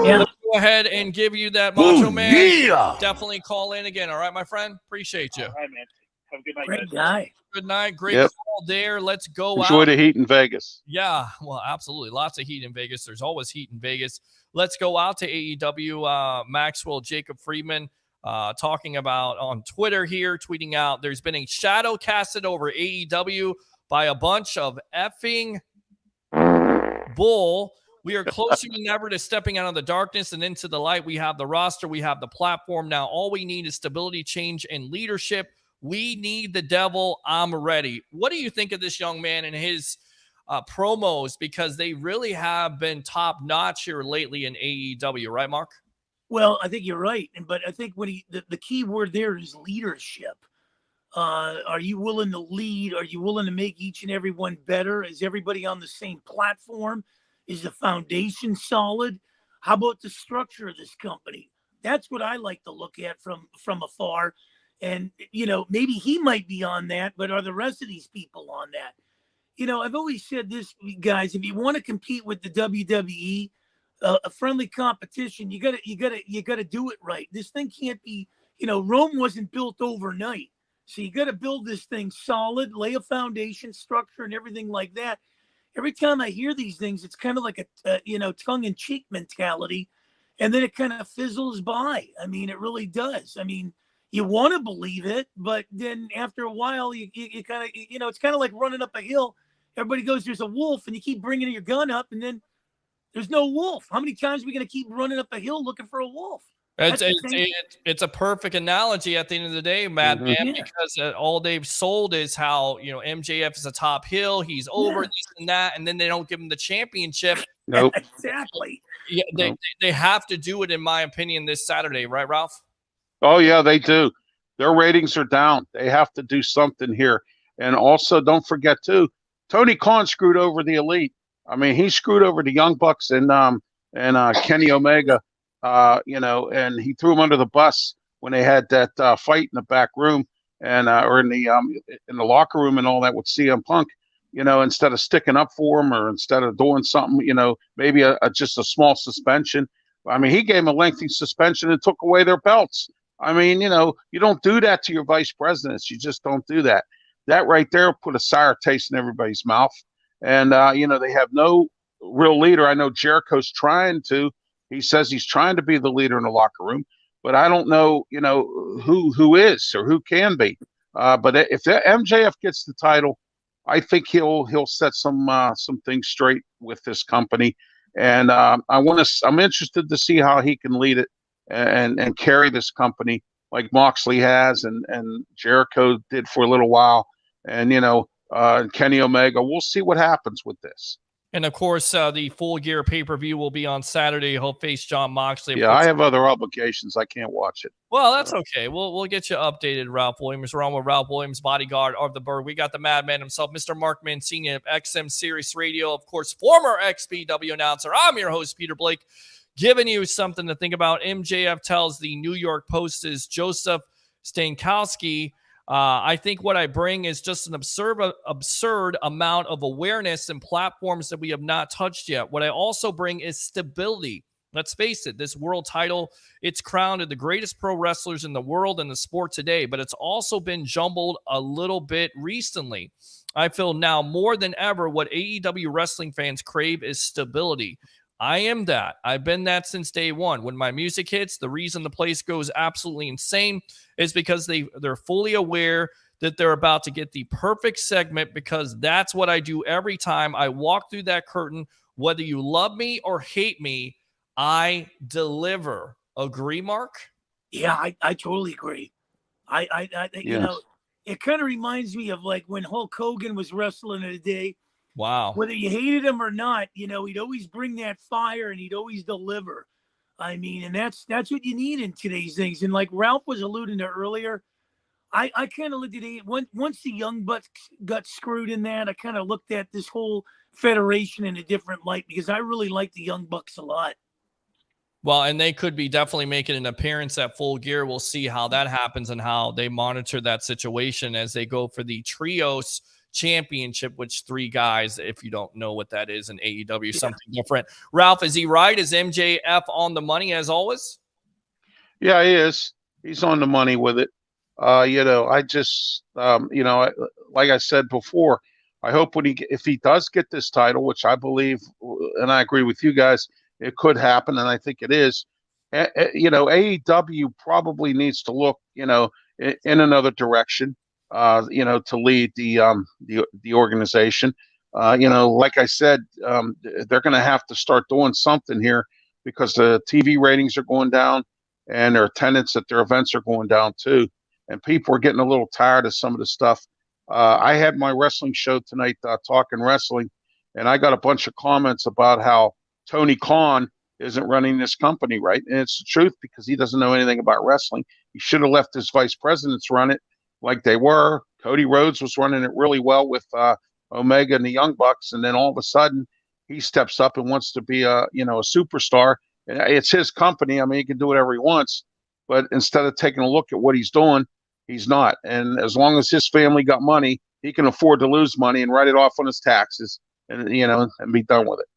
Yeah, let me go ahead and give you that Macho Man. Yeah. Definitely call in again. All right, my friend. Appreciate you. All right, man. Have a good night. Great guy. Good night. Great call there. Let's go. Enjoy the heat in Vegas. Yeah, well, absolutely. Lots of heat in Vegas. There's always heat in Vegas. Let's go out to AEW. Maxwell Jacob Friedman talking about on Twitter here, tweeting out, there's been a shadow casted over AEW by a bunch of effing bull. We are closer than ever to stepping out of the darkness and into the light. We have the roster. We have the platform. Now all we need is stability, change, and leadership. We need the devil. I'm ready. What do you think of this young man and his promos? Because they really have been top notch here lately in AEW, right, Mark? Well, I think you're right, but I think the key word there is leadership. Are you willing to lead? Are you willing to make each and every one better? Is everybody on the same platform? Is the foundation solid? How about the structure of this company? That's what I like to look at from afar. And maybe he might be on that, but are the rest of these people on that? I've always said this, guys. If you want to compete with the WWE, a friendly competition, you gotta do it right. This thing can't be. Rome wasn't built overnight. So you got to build this thing solid, lay a foundation, structure, and everything like that. Every time I hear these things, it's kind of like a tongue-in-cheek mentality, and then it kind of fizzles by. I mean, it really does. I mean, you want to believe it, but then after a while, you kind of it's kind of like running up a hill. Everybody goes, "There's a wolf," and you keep bringing your gun up, and then there's no wolf. How many times are we going to keep running up a hill looking for a wolf? It's a perfect analogy at the end of the day, Madman, because all they've sold is how MJF is a top heel, he's over this and that, and then they don't give him the championship. Nope. Exactly. Yeah, they have to do it, in my opinion, this Saturday, right, Ralph? Oh yeah, they do. Their ratings are down. They have to do something here. And also, don't forget too, Tony Khan screwed over the Elite. I mean, he screwed over the Young Bucks and Kenny Omega. And he threw him under the bus when they had that fight in the back room and or in the locker room and all that with CM Punk. Instead of sticking up for him or instead of doing something, maybe just a small suspension. I mean, he gave him a lengthy suspension and took away their belts. I mean, you don't do that to your vice presidents. You just don't do that. That right there put a sour taste in everybody's mouth. And, they have no real leader. I know Jericho's trying to. He says he's trying to be the leader in the locker room, but I don't know, who is or who can be. But if the MJF gets the title, I think he'll set some things straight with this company, and I'm interested to see how he can lead it and carry this company like Moxley has and Jericho did for a little while, and Kenny Omega. We'll see what happens with this. And of course, the Full Gear pay-per-view will be on Saturday. He'll face John Moxley. Yeah, I have other obligations. I can't watch it. Well, that's okay. We'll get you updated, Ralph Williams. We're on with Ralph Williams, bodyguard of the Bird. We got the madman himself, Mr. Mark Mancini of XM Sirius Radio. Of course, former XPW announcer. I'm your host, Peter Blake, giving you something to think about. MJF tells the New York Post's Joseph Stankowski, I think what I bring is just an absurd amount of awareness and platforms that we have not touched yet. What I also bring is stability. Let's face it, this world title, it's crowned the greatest pro wrestlers in the world and the sport today, but it's also been jumbled a little bit recently. I feel now more than ever what AEW wrestling fans crave is stability. I am that. I've been that since day one. When my music hits, the reason the place goes absolutely insane is because they're fully aware that they're about to get the perfect segment, because that's what I do every time I walk through that curtain. Whether you love me or hate me, I deliver. Agree, Mark? Yeah, I totally agree. It kind of reminds me of like when Hulk Hogan was wrestling in a day. Wow. Whether you hated him or not, he'd always bring that fire and he'd always deliver. I mean, and that's what you need in today's things. And like Ralph was alluding to earlier, I kind of looked at it once the Young Bucks got screwed in that. I kind of looked at this whole federation in a different light because I really like the Young Bucks a lot. Well, and they could be definitely making an appearance at Full Gear. We'll see how that happens and how they monitor that situation as they go for the Trios Championship, which 3 guys, if you don't know what that is in AEW, something different. Ralph, is he right? Is MJF on the money as always? Yeah, he is. He's on the money with it. I just, like I said before, I hope if he does get this title, which I believe, and I agree with you guys, it could happen, and I think it is. AEW probably needs to look, in another direction. To lead the organization. Like I said, they're going to have to start doing something here because the TV ratings are going down and their attendance at their events are going down too. And people are getting a little tired of some of the stuff. I had my wrestling show tonight, Talking Wrestling, and I got a bunch of comments about how Tony Khan isn't running this company right. And it's the truth because he doesn't know anything about wrestling. He should have left his vice presidents run it like they were. Cody Rhodes was running it really well with Omega and the Young Bucks. And then all of a sudden he steps up and wants to be a superstar. And it's his company. I mean, he can do whatever he wants, but instead of taking a look at what he's doing, he's not. And as long as his family got money, he can afford to lose money and write it off on his taxes and be done with it.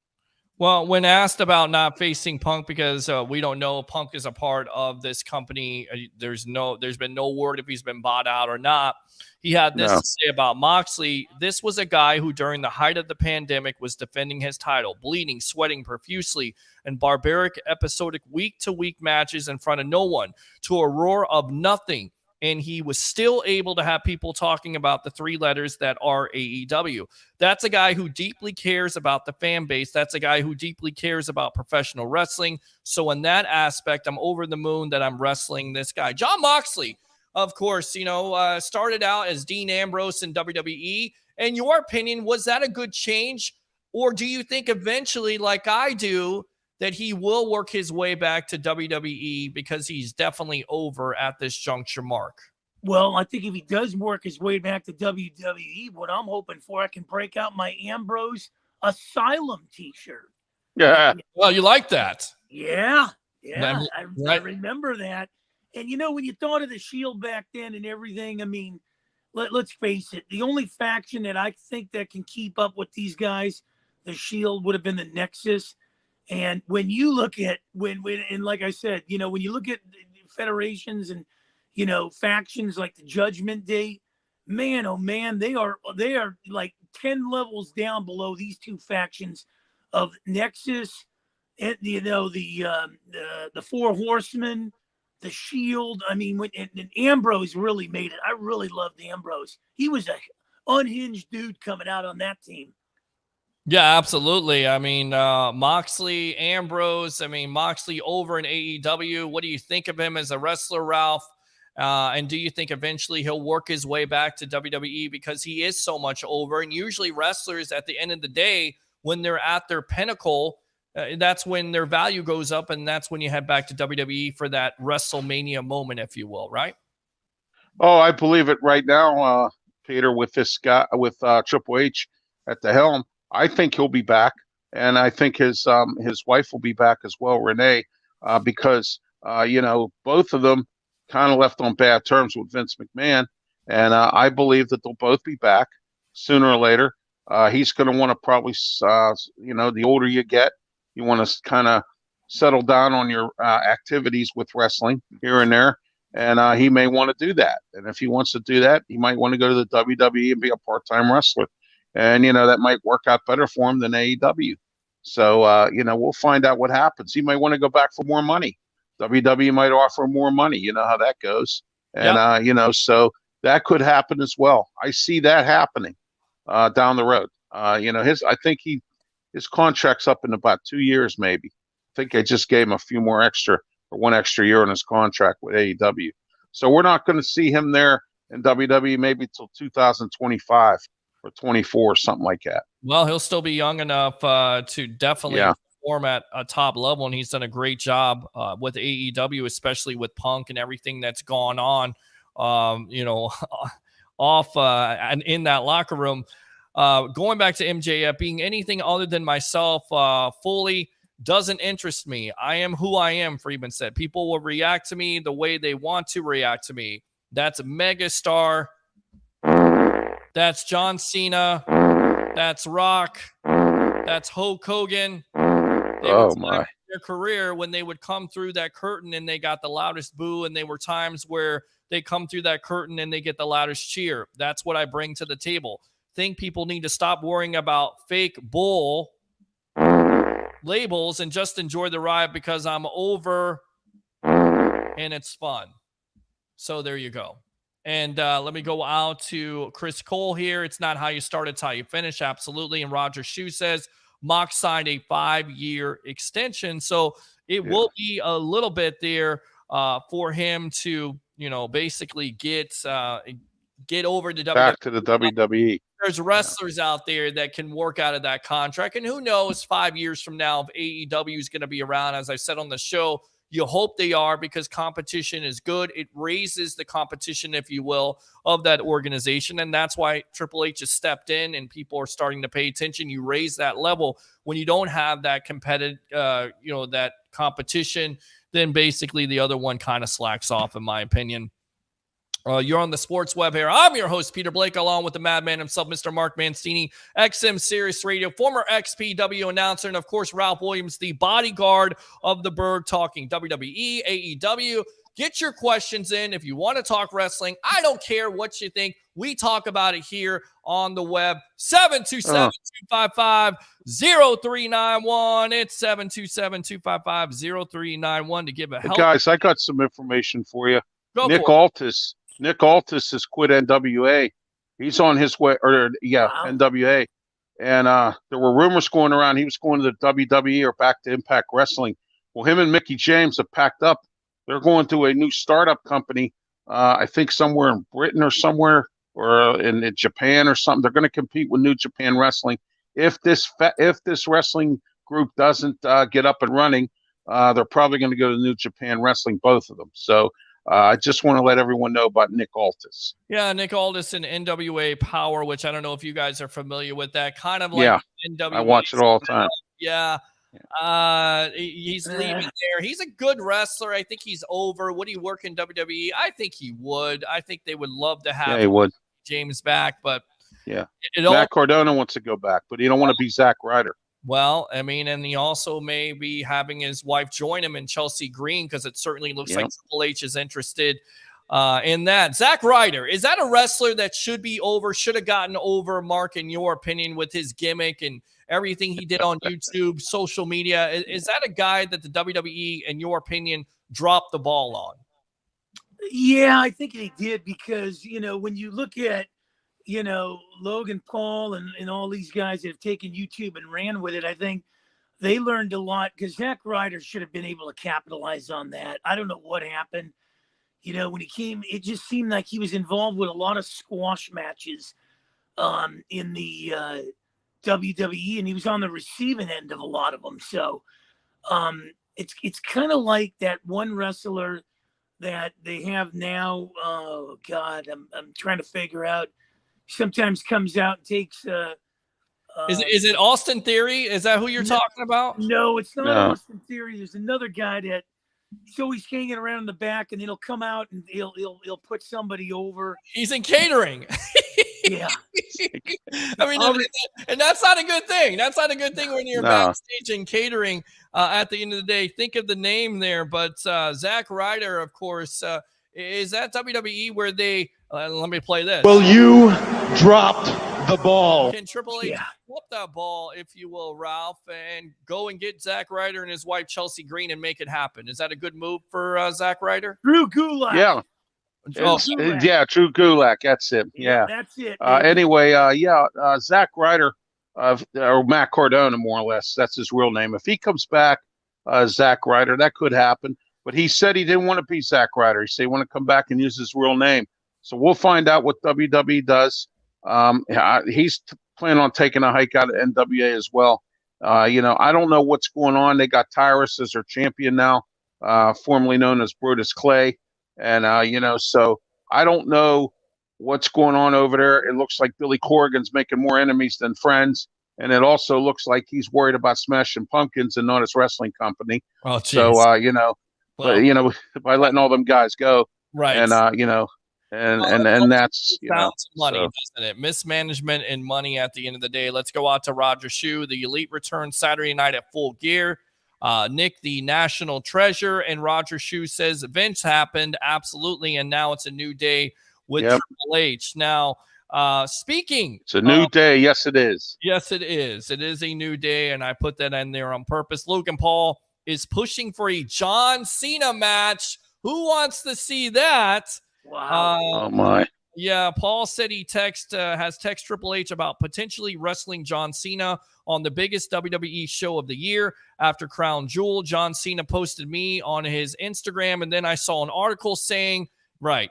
Well, when asked about not facing Punk, because we don't know if Punk is a part of this company, there's been no word if he's been bought out or not. He had this to say about Moxley. This was a guy who, during the height of the pandemic, was defending his title, bleeding, sweating profusely, and barbaric, episodic, week-to-week matches in front of no one, to a roar of nothing. And he was still able to have people talking about the three letters that are AEW. That's a guy who deeply cares about the fan base. That's a guy who deeply cares about professional wrestling. So in that aspect, I'm over the moon that I'm wrestling this guy. Jon Moxley, of course, started out as Dean Ambrose in WWE. In your opinion, was that a good change? Or do you think eventually, like I do, that he will work his way back to WWE because he's definitely over at this juncture, Mark? Well, I think if he does work his way back to WWE, what I'm hoping for, I can break out my Ambrose Asylum t-shirt. Yeah. Well, you like that. Yeah. I remember that. And, when you thought of the Shield back then and everything, I mean, let's face it, the only faction that I think that can keep up with these guys, the Shield, would have been the Nexus. And when you look at and like I said, when you look at federations and factions like the Judgment Day, man, oh man, they are like 10 levels down below these two factions of Nexus and the Four Horsemen, the Shield. I mean, and Ambrose really made it. I really loved Ambrose. He was a unhinged dude coming out on that team. Yeah, absolutely. I mean, Moxley, Ambrose, Moxley over in AEW. What do you think of him as a wrestler, Ralph? And do you think eventually he'll work his way back to WWE because he is so much over? And usually wrestlers at the end of the day, when they're at their pinnacle, that's when their value goes up. And that's when you head back to WWE for that WrestleMania moment, if you will, right? Oh, I believe it right now, Peter, with this guy, with Triple H at the helm. I think he'll be back, and I think his wife will be back as well, Renee, because both of them kind of left on bad terms with Vince McMahon, and I believe that they'll both be back sooner or later. He's going to want to probably, the older you get, you want to kind of settle down on your activities with wrestling here and there, and he may want to do that. And if he wants to do that, he might want to go to the WWE and be a part-time wrestler. And, that might work out better for him than AEW. So, we'll find out what happens. He might want to go back for more money. WWE might offer more money. You know how that goes. And, so that could happen as well. I see that happening down the road. I think his contract's up in about 2 years, maybe. I think I just gave him one extra year on his contract with AEW. So we're not going to see him there in WWE maybe till 2025. Or 24, something like that. Well, he'll still be young enough to definitely perform at a top level, and he's done a great job with AEW, especially with Punk and everything that's gone on, off and in that locker room. Going back to MJF, being anything other than myself fully doesn't interest me. I am who I am, Friedman said. People will react to me the way they want to react to me. That's a megastar. That's John Cena. That's Rock. That's Hulk Hogan. Their career when they would come through that curtain and they got the loudest boo, and there were times where they come through that curtain and they get the loudest cheer. That's what I bring to the table. Think people need to stop worrying about fake bull labels and just enjoy the ride because I'm over and it's fun. So there you go. And let me go out to Chris Cole here. It's not how you start, it's how you finish. Absolutely. And Roger Shue says Mox signed a 5-year extension. So it will be a little bit there for him to, basically get over to back to the WWE. there's wrestlers out there that can work out of that contract. And who knows 5 years from now if AEW is going to be around. As I said on the show, you hope they are, because competition is good. It raises the competition, if you will, of that organization. And that's why Triple H has stepped in and people are starting to pay attention. You raise that level. When you don't have that competitive, that competition, then basically the other one kind of slacks off, in my opinion. You're on the Sports Web here. I'm your host, Peter Blake, along with the madman himself, Mr. Mark Mancini, XM Sirius Radio, former XPW announcer, and, of course, Ralph Williams, the bodyguard of the Berg, talking WWE, AEW. Get your questions in. If you want to talk wrestling, I don't care what you think. We talk about it here on the web. 727-255-0391. It's 727-255-0391 to give a help. Guys, I got some information for you. Nick Aldis has quit NWA. He's on his way, NWA. And there were rumors going around he was going to the WWE or back to Impact Wrestling. Well, him and Mickey James have packed up. They're going to a new startup company, I think somewhere in Britain or somewhere, or in Japan or something. They're going to compete with New Japan Wrestling. If this wrestling group doesn't get up and running, they're probably going to go to New Japan Wrestling, both of them. So I just want to let everyone know about Nick Aldis. Yeah, Nick Aldis and NWA Power, which I don't know if you guys are familiar with that. Kind of like NWA. I watch it all the time. Yeah. He's leaving there. He's a good wrestler. I think he's over. Would he work in WWE? I think he would. I think they would love to have he would. James back, but Matt Cardona wants to go back, but he don't want to be Zack Ryder. Well, I mean, and he also may be having his wife join him in Chelsea Green, because it certainly looks like Triple H is interested in that. Zack Ryder, is that a wrestler that should be over, should have gotten over, Mark, in your opinion, with his gimmick and everything he did on YouTube, social media? Is that a guy that the WWE, in your opinion, dropped the ball on? Yeah, I think they did, because, when you look at, Logan Paul and all these guys that have taken YouTube and ran with it, I think they learned a lot, because Zack Ryder should have been able to capitalize on that. I don't know what happened. When he came, it just seemed like he was involved with a lot of squash matches in the WWE, and he was on the receiving end of a lot of them. So it's kind of like that one wrestler that they have now. Oh God, I'm trying to figure out. Sometimes comes out and takes. Is it Austin Theory? Is that who you're talking about? No, it's not Austin Theory. There's another guy that he's always hanging around in the back, and he'll come out and he'll put somebody over. He's in catering. Yeah. I mean, and that's not a good thing. That's not a good thing when you're backstage and catering. At the end of the day, think of the name there. But Zack Ryder, of course, is that WWE where they let me play this. Well, you dropped the ball. Can Triple H flip that ball, if you will, Ralph, and go and get Zack Ryder and his wife Chelsea Green and make it happen? Is that a good move for Zack Ryder? Drew Gulak. Yeah. Drew Gulak. That's it. Yeah. That's it. Anyway, Zack Ryder, or Matt Cardona, more or less. That's his real name. If he comes back, Zack Ryder, that could happen. But he said he didn't want to be Zack Ryder. He said he wanted to come back and use his real name. So we'll find out what WWE does. He's planning on taking a hike out of NWA as well. I don't know what's going on. They got Tyrus as their champion now, formerly known as Brutus Clay. And, so I don't know what's going on over there. It looks like Billy Corgan's making more enemies than friends. And it also looks like he's worried about Smashing Pumpkins and not his wrestling company. Oh, geez. So, by letting all them guys go. Right. And, and that's money, doesn't it? Mismanagement and money at the end of the day. Let's go out to Roger Shue. The Elite returns Saturday night at Full Gear. Nick, the national treasure, and Roger Shue says Vince happened, absolutely, and now it's a new day with Triple H. Now, speaking, it's a new day. Yes, it is. Yes, it is. It is a new day, and I put that in there on purpose. Logan Paul is pushing for a John Cena match. Who wants to see that? Wow. Oh my. Yeah, Paul said he has text Triple H about potentially wrestling John Cena on the biggest WWE show of the year after Crown Jewel. John Cena posted me on his Instagram, and then I saw an article saying,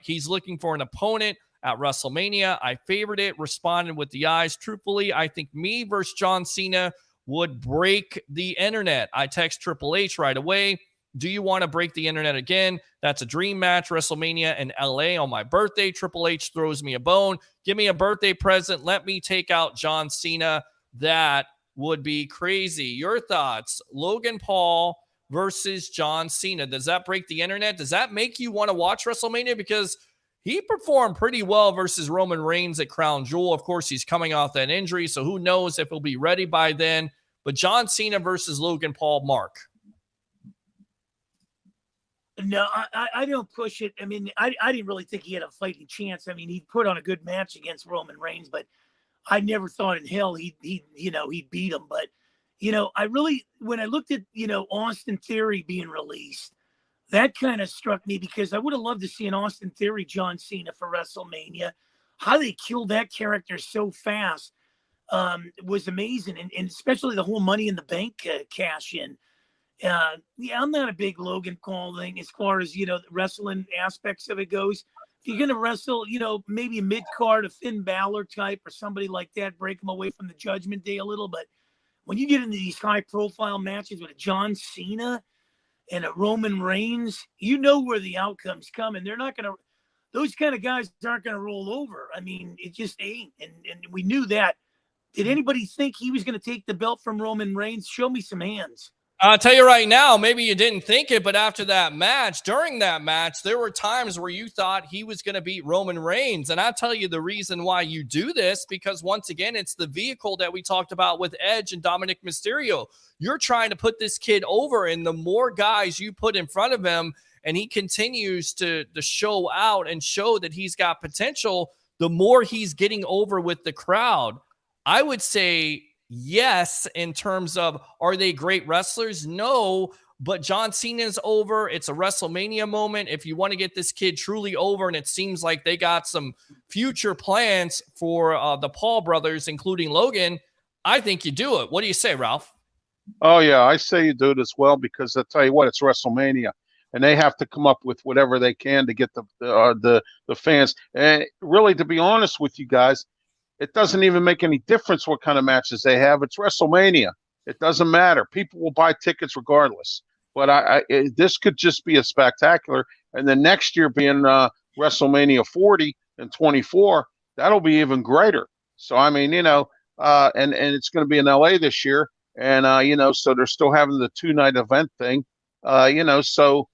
he's looking for an opponent at WrestleMania. I favored it, responded with the eyes. Truthfully, I think me versus John Cena would break the internet. I text Triple H right away. Do you want to break the internet again? That's a dream match, WrestleMania in LA on my birthday. Triple H throws me a bone. Give me a birthday present. Let me take out John Cena. That would be crazy. Your thoughts? Logan Paul versus John Cena. Does that break the internet? Does that make you want to watch WrestleMania? Because he performed pretty well versus Roman Reigns at Crown Jewel. Of course, he's coming off that injury, so who knows if he'll be ready by then. But John Cena versus Logan Paul, Mark. No, I don't push it. I mean, I didn't really think he had a fighting chance. I mean, he put on a good match against Roman Reigns, but I never thought in hell he'd beat him. But, when I looked at, Austin Theory being released, that kind of struck me because I would have loved to see an Austin Theory John Cena for WrestleMania. How they killed that character so fast was amazing. And especially the whole Money in the Bank cash in. I'm not a big Logan Paul thing as far as, the wrestling aspects of it goes. If you're going to wrestle, maybe a mid-card, a Finn Balor type or somebody like that, break him away from the Judgment Day a little. But when you get into these high-profile matches with a John Cena and a Roman Reigns, where the outcome's coming. They're not going to – those kind of guys aren't going to roll over. I mean, it just ain't. And we knew that. Did anybody think he was going to take the belt from Roman Reigns? Show me some hands. I'll tell you right now, maybe you didn't think it, but after that match, during that match, there were times where you thought he was going to beat Roman Reigns. And I'll tell you the reason why you do this, because once again, it's the vehicle that we talked about with Edge and Dominic Mysterio. You're trying to put this kid over, and the more guys you put in front of him, and he continues to show out and show that he's got potential, the more he's getting over with the crowd. I would say yes, in terms of, are they great wrestlers? No, but John Cena's over. It's a WrestleMania moment. If you want to get this kid truly over, and it seems like they got some future plans for the Paul brothers, including Logan, I think you do it. What do you say, Ralph? Oh, yeah, I say you do it as well, because I'll tell you what, it's WrestleMania, and they have to come up with whatever they can to get the fans. And really, to be honest with you guys, it doesn't even make any difference what kind of matches they have. It's WrestleMania. It doesn't matter. People will buy tickets regardless. But this could just be a spectacular. And then next year being WrestleMania 40 and 24, that'll be even greater. So, I mean, and it's going to be in LA this year. And, so they're still having the 2-night event thing, so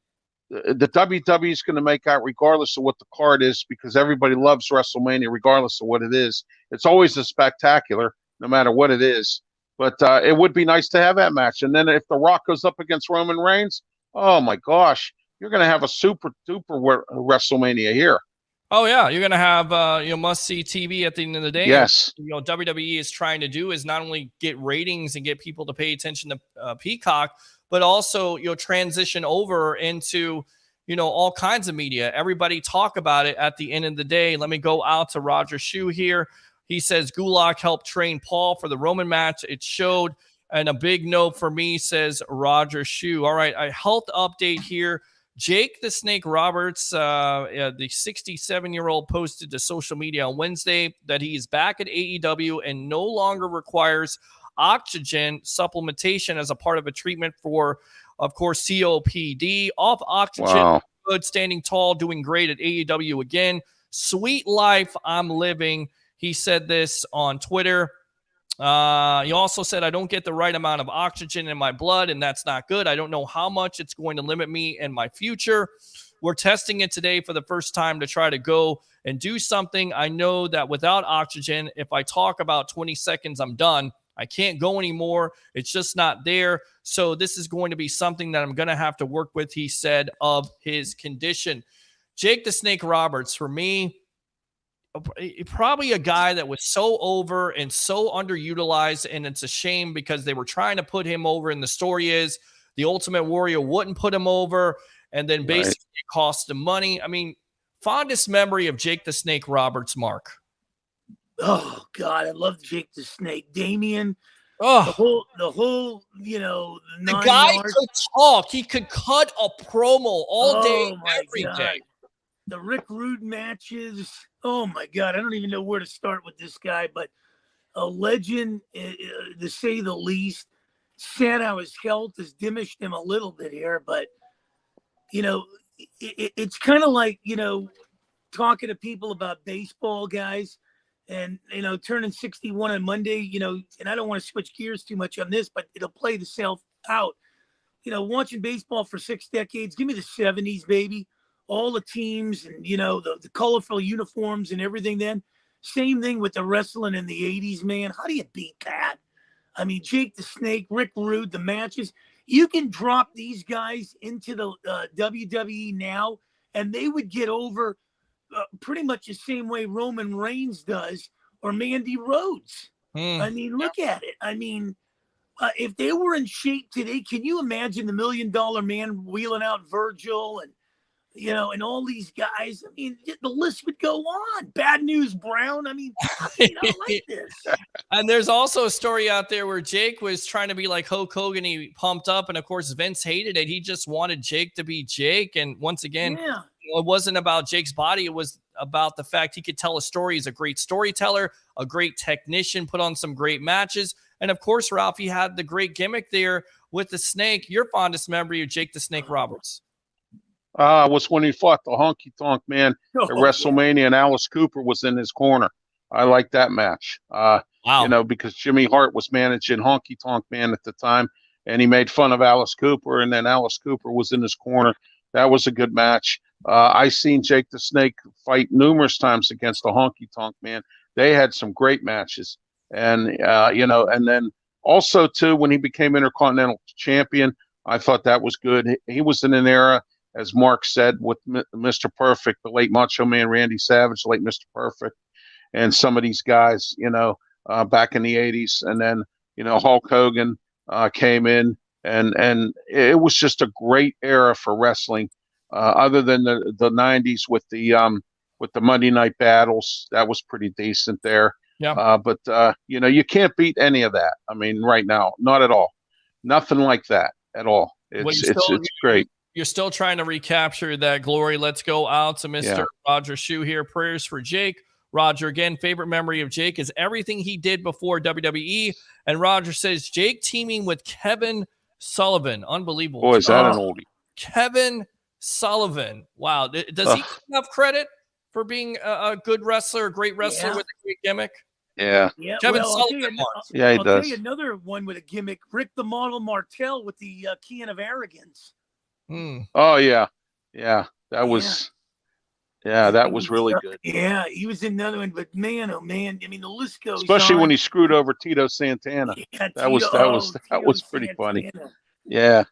the WWE is going to make out regardless of what the card is, because everybody loves WrestleMania regardless of what it is. It's always a spectacular, no matter what it is. But it would be nice to have that match. And then if The Rock goes up against Roman Reigns, oh my gosh, you're going to have a super duper WrestleMania here. Oh yeah, you're going to have must-see TV at the end of the day. Yes. WWE is trying to do is not only get ratings and get people to pay attention to Peacock, but also transition over into all kinds of media. Everybody talk about it at the end of the day. Let me go out to Roger Shue here. He says Gulak helped train Paul for the Roman match. It showed. And a big no for me, says Roger Shue. All right, a health update here. Jake the Snake Roberts, the 67-year-old, posted to social media on Wednesday that he is back at AEW and no longer requires oxygen supplementation as a part of a treatment for, of course, COPD. Off oxygen, wow. Good, standing tall, doing great at AEW again. Sweet life I'm living. He said this on Twitter. He also said, I don't get the right amount of oxygen in my blood, and that's not good. I don't know how much it's going to limit me in my future. We're testing it today for the first time to try to go and do something. I know that without oxygen, if I talk about 20 seconds, I'm done. I can't go anymore. It's just not there. So this is going to be something that I'm going to have to work with, he said, of his condition. Jake the Snake Roberts, for me, probably a guy that was so over and so underutilized, and it's a shame because they were trying to put him over, and the story is the Ultimate Warrior wouldn't put him over, and then basically it cost him money. I mean, fondest memory of Jake the Snake Roberts, Mark. Oh God, I love Jake the Snake. Damian, oh, the whole, the guy could talk. He could cut a promo all day, every day. the Rick Rude matches. Oh my God, I don't even know where to start with this guy, but a legend, to say the least. Sad how his health has diminished him a little bit here, but it's kind of like talking to people about baseball, guys, and turning 61 on Monday. And I don't want to switch gears too much on this, but it'll play itself out. Watching baseball for 6 decades, give me the 70s, baby. All the teams and, the colorful uniforms and everything then. Same thing with the wrestling in the 80s, man. How do you beat that? I mean, Jake the Snake, Rick Rude, the matches. You can drop these guys into the WWE now, and they would get over pretty much the same way Roman Reigns does or Mandy Rhodes. I mean, look at it. I mean, if they were in shape today, can you imagine the $1 Million Man wheeling out Virgil and all these guys? I mean, the list would go on. Bad News Brown. I mean, like this. And there's also a story out there where Jake was trying to be like Hulk Hogan. He pumped up, and of course Vince hated it. He just wanted Jake to be Jake. And once again, it wasn't about Jake's body. It was about the fact he could tell a story. He's a great storyteller, a great technician, put on some great matches. And of course, Ralph, he had the great gimmick there with the Snake. Your fondest memory of Jake the Snake Roberts? Was when he fought the Honky Tonk Man at WrestleMania, and Alice Cooper was in his corner. I like that match. Wow. Because Jimmy Hart was managing Honky Tonk Man at the time, and he made fun of Alice Cooper, and then Alice Cooper was in his corner. That was a good match. I seen Jake the Snake fight numerous times against the Honky Tonk Man. They had some great matches, and and then also too when he became Intercontinental Champion, I thought that was good. He was in an era, as Mark said, with Mr. Perfect, the late Macho Man Randy Savage, the late Mr. Perfect, and some of these guys, back in the 80s. And then, Hulk Hogan came in, and it was just a great era for wrestling. Other than the 90s with the Monday Night Battles, that was pretty decent there. Yeah. But you can't beat any of that. I mean, right now, not at all. Nothing like that at all. It's great. You're still trying to recapture that glory. Let's go out to Mr. Roger Shue here. Prayers for Jake. Roger, again, favorite memory of Jake is everything he did before WWE. And Roger says, Jake teaming with Kevin Sullivan. Unbelievable. Boy, is that an oldie. Kevin Sullivan. Wow. Does he get enough credit for being a good wrestler, a great wrestler with a great gimmick? Yeah. Kevin Sullivan. He does. Tell you another one with a gimmick. Rick the Model Martel with the can of arrogance. Oh yeah, that was really good. Yeah, he was another one, but man, oh man, I mean the list goes. Especially on. when he screwed over Tito Santana. Yeah, that was pretty funny. Yeah.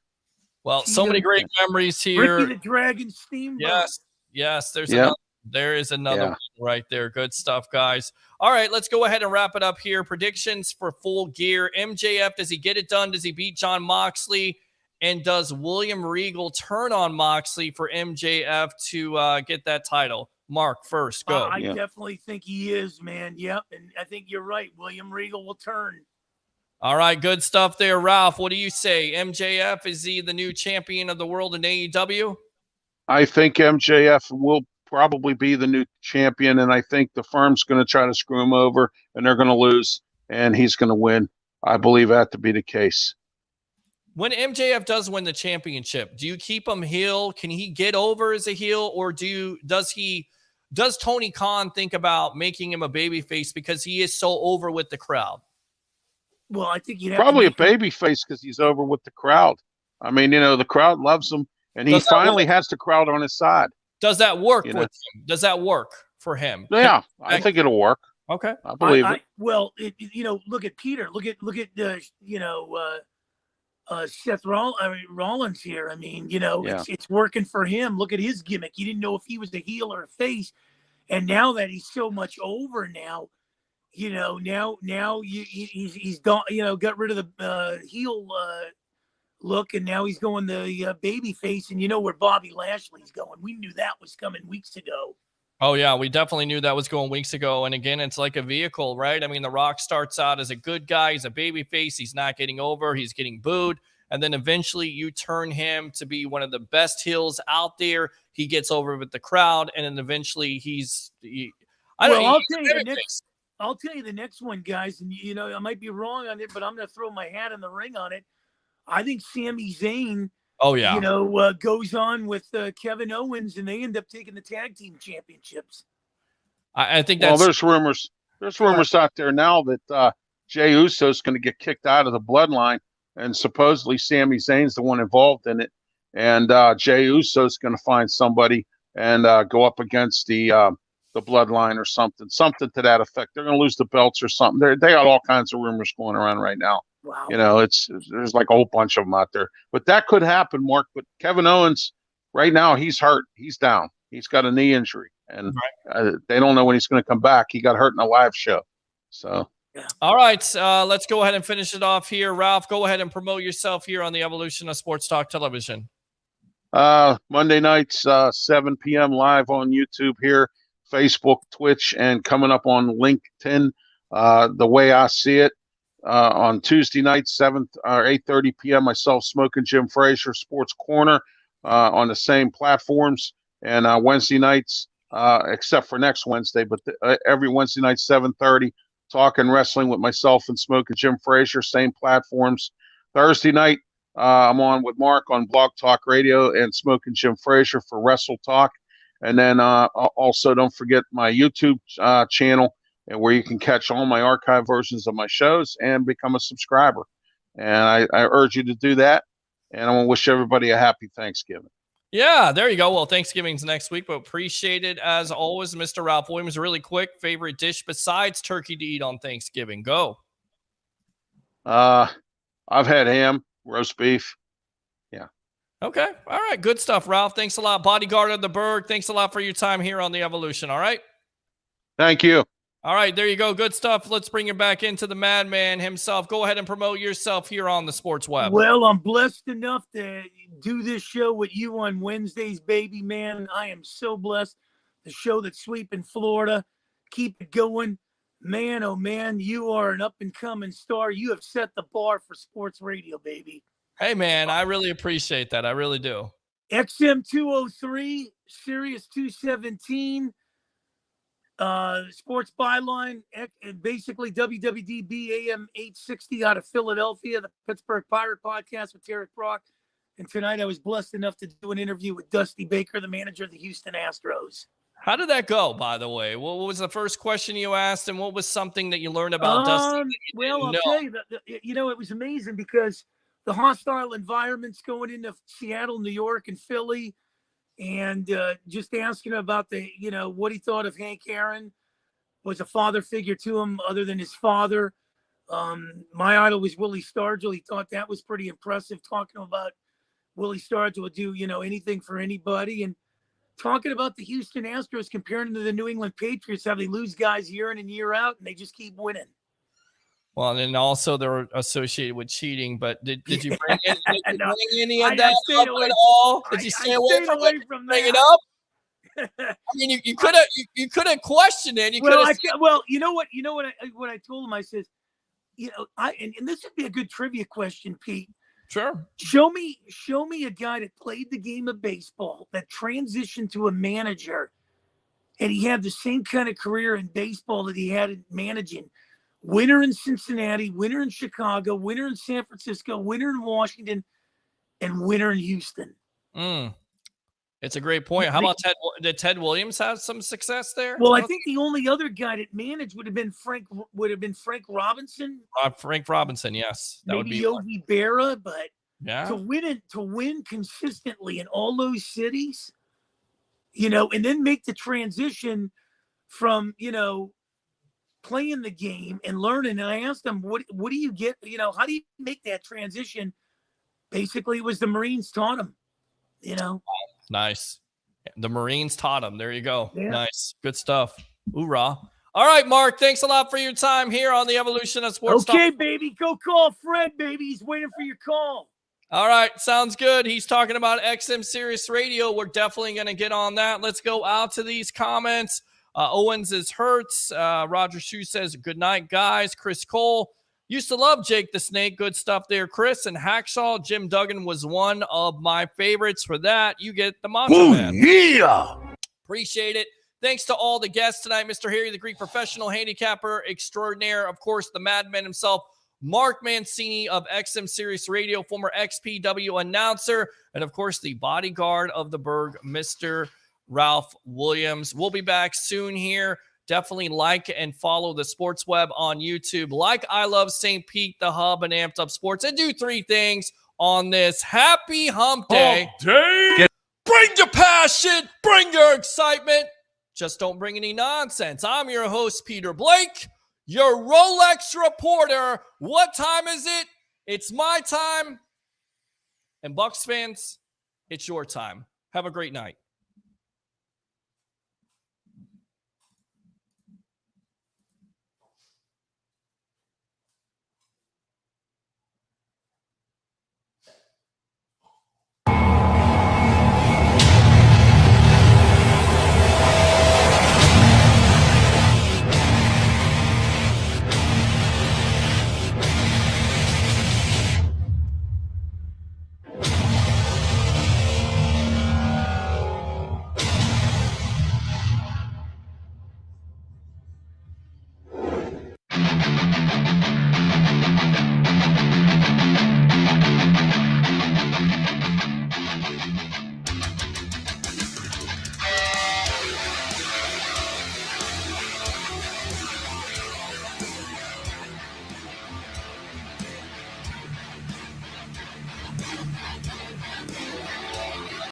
Well, so many great memories here. Ricky the Dragon Steamboat. Yes. There is another one right there. Good stuff, guys. All right, let's go ahead and wrap it up here. Predictions for Full Gear. MJF, does he get it done? Does he beat Jon Moxley? And does William Regal turn on Moxley for MJF to get that title? Mark, first, go. I definitely think he is, man. Yep, and I think you're right. William Regal will turn. All right, good stuff there. Ralph, what do you say? MJF, is he the new champion of the world in AEW? I think MJF will probably be the new champion, and I think the firm's going to try to screw him over, and they're going to lose, and he's going to win. I believe that to be the case. When MJF does win the championship, do you keep him heel? Can he get over as a heel, or does Tony Khan think about making him a babyface because he is so over with the crowd? Well, I think you'd have probably a babyface because he's over with the crowd. I mean, the crowd loves him, and he finally has the crowd on his side. Does that work with him? Does that work for him? Yeah, I think it'll work. Okay, I believe it. Well, look at Peter. Look at Seth Rollins here. I mean, it's working for him. Look at his gimmick. You didn't know if he was a heel or a face, and now that he's so much over now, he's got rid of the heel look, and now he's going the baby face. And you know where Bobby Lashley's going. We knew that was coming weeks ago. Oh, yeah, we definitely knew that was going weeks ago. And again, it's like a vehicle, right? I mean, The Rock starts out as a good guy. He's a baby face. He's not getting over. He's getting booed. and then eventually you turn him to be one of the best heels out there. He gets over with the crowd, and then eventually I'll tell you the next one, guys, and I might be wrong on it, but I'm going to throw my hat in the ring on it. I think Sami Zayn, goes on with Kevin Owens, and they end up taking the tag team championships. I think that's there's rumors. There's rumors out there now that Jey Uso's going to get kicked out of the bloodline, and supposedly Sami Zayn's the one involved in it, and Jey Uso's going to find somebody and go up against the bloodline or something to that effect. They're going to lose the belts or something. They got all kinds of rumors going around right now. Wow. There's like a whole bunch of them out there, but that could happen, Mark. But Kevin Owens, right now, he's hurt. He's down. He's got a knee injury, and they don't know when he's going to come back. He got hurt in a live show. So, all right, let's go ahead and finish it off here. Ralph, go ahead and promote yourself here on the Evolution of Sports Talk Television. Monday nights, 7 p.m. live on YouTube here, Facebook, Twitch, and coming up on LinkedIn. The way I see it, on Tuesday nights, 8:30 p.m. myself, Smoking Jim Frazier, Sports Corner, on the same platforms, and Wednesday nights, except for next Wednesday, but every Wednesday night, 7:30, talking wrestling with myself and Smoking Jim Frazier, same platforms. Thursday night, I'm on with Mark on Blog Talk Radio and Smoking Jim Frazier for Wrestle Talk. And then also don't forget my YouTube channel, and where you can catch all my archive versions of my shows and become a subscriber. And I urge you to do that. And I want to wish everybody a happy Thanksgiving. Yeah, there you go. Well, Thanksgiving's next week, but appreciate it as always, Mr. Ralph Williams. Really quick, favorite dish besides turkey to eat on Thanksgiving? Go. I've had ham, roast beef. Yeah. Okay. All right. Good stuff, Ralph. Thanks a lot. Bodyguard of the Berg. Thanks a lot for your time here on the Evolution. All right. Thank you. All right. There you go. Good stuff. Let's bring it back into the madman himself. Go ahead and promote yourself here on the Sports Web. Well, I'm blessed enough to do this show with you on Wednesdays, baby, man. I am so blessed. The show that's sweeping Florida. Keep it going. Man, oh, man, you are an up-and-coming star. You have set the bar for sports radio, baby. Hey, man, I really appreciate that. I really do. XM 203, Sirius 217, Sports Byline, basically WWDB AM 860 out of Philadelphia, the Pittsburgh Pirate Podcast with Derek Brock. And tonight I was blessed enough to do an interview with Dusty Baker, the manager of the Houston Astros. How did that go, by the way? What was the first question you asked, and what was something that you learned about Dusty? I'll tell you, it was amazing because the hostile environments going into Seattle, New York, and Philly, and just asking about what he thought of Hank Aaron, was a father figure to him other than his father. My idol was Willie Stargell. He thought that was pretty impressive, talking about Willie Stargell would do, anything for anybody. And talking about the Houston Astros, comparing them to the New England Patriots, how they lose guys year in and year out, and they just keep winning. Well, and then also they're associated with cheating. But did you bring, any of I that up at all? Did you stay away from it? Bring it up. I mean, you could have questioned it. You know what I told him. I said, and this would be a good trivia question, Pete. Sure. Show me a guy that played the game of baseball that transitioned to a manager, and he had the same kind of career in baseball that he had in managing. Winner in Cincinnati, winner in Chicago, winner in San Francisco, winner in Washington, and winner in Houston. It's a great point. How about did Ted Williams have some success there? Well, I think the only other guy that managed would have been Frank Robinson. Frank Robinson, yes. That maybe would be Yogi Berra, but yeah. to win consistently in all those cities, and then make the transition from, playing the game and learning. And I asked him, what do you get? How do you make that transition? Basically, it was the Marines taught him, Nice. The Marines taught him. There you go. Yeah. Nice. Good stuff. Hoorah. All right, Mark, thanks a lot for your time here on the Evolution of Sports Okay, Talk. baby. Go call Fred, baby. He's waiting for your call. All right. Sounds good. He's talking about XM Sirius Radio. We're definitely going to get on that. Let's go out to these comments. Owens is hurt. Roger Shue says, good night, guys. Chris Cole. Used to love Jake the Snake. Good stuff there, Chris. And Hacksaw, Jim Duggan was one of my favorites. For that, you get the Macho Man. Yeah. Appreciate it. Thanks to all the guests tonight. Mr. Harry, the Greek professional handicapper extraordinaire. Of course, the madman himself, Mark Mancini of XM Sirius Radio, former XPW announcer. And, of course, the bodyguard of the Berg, Mr. Ralph Williams. We'll be back soon here. Definitely like and follow the Sports Web on YouTube. Like I Love St. Pete, the hub, and Amped Up Sports. And do 3 things on this happy hump day. Bring your passion. Bring your excitement. Just don't bring any nonsense. I'm your host, Peter Blake, your Rolex reporter. What time is it? It's my time. And Bucs fans, it's your time. Have a great night.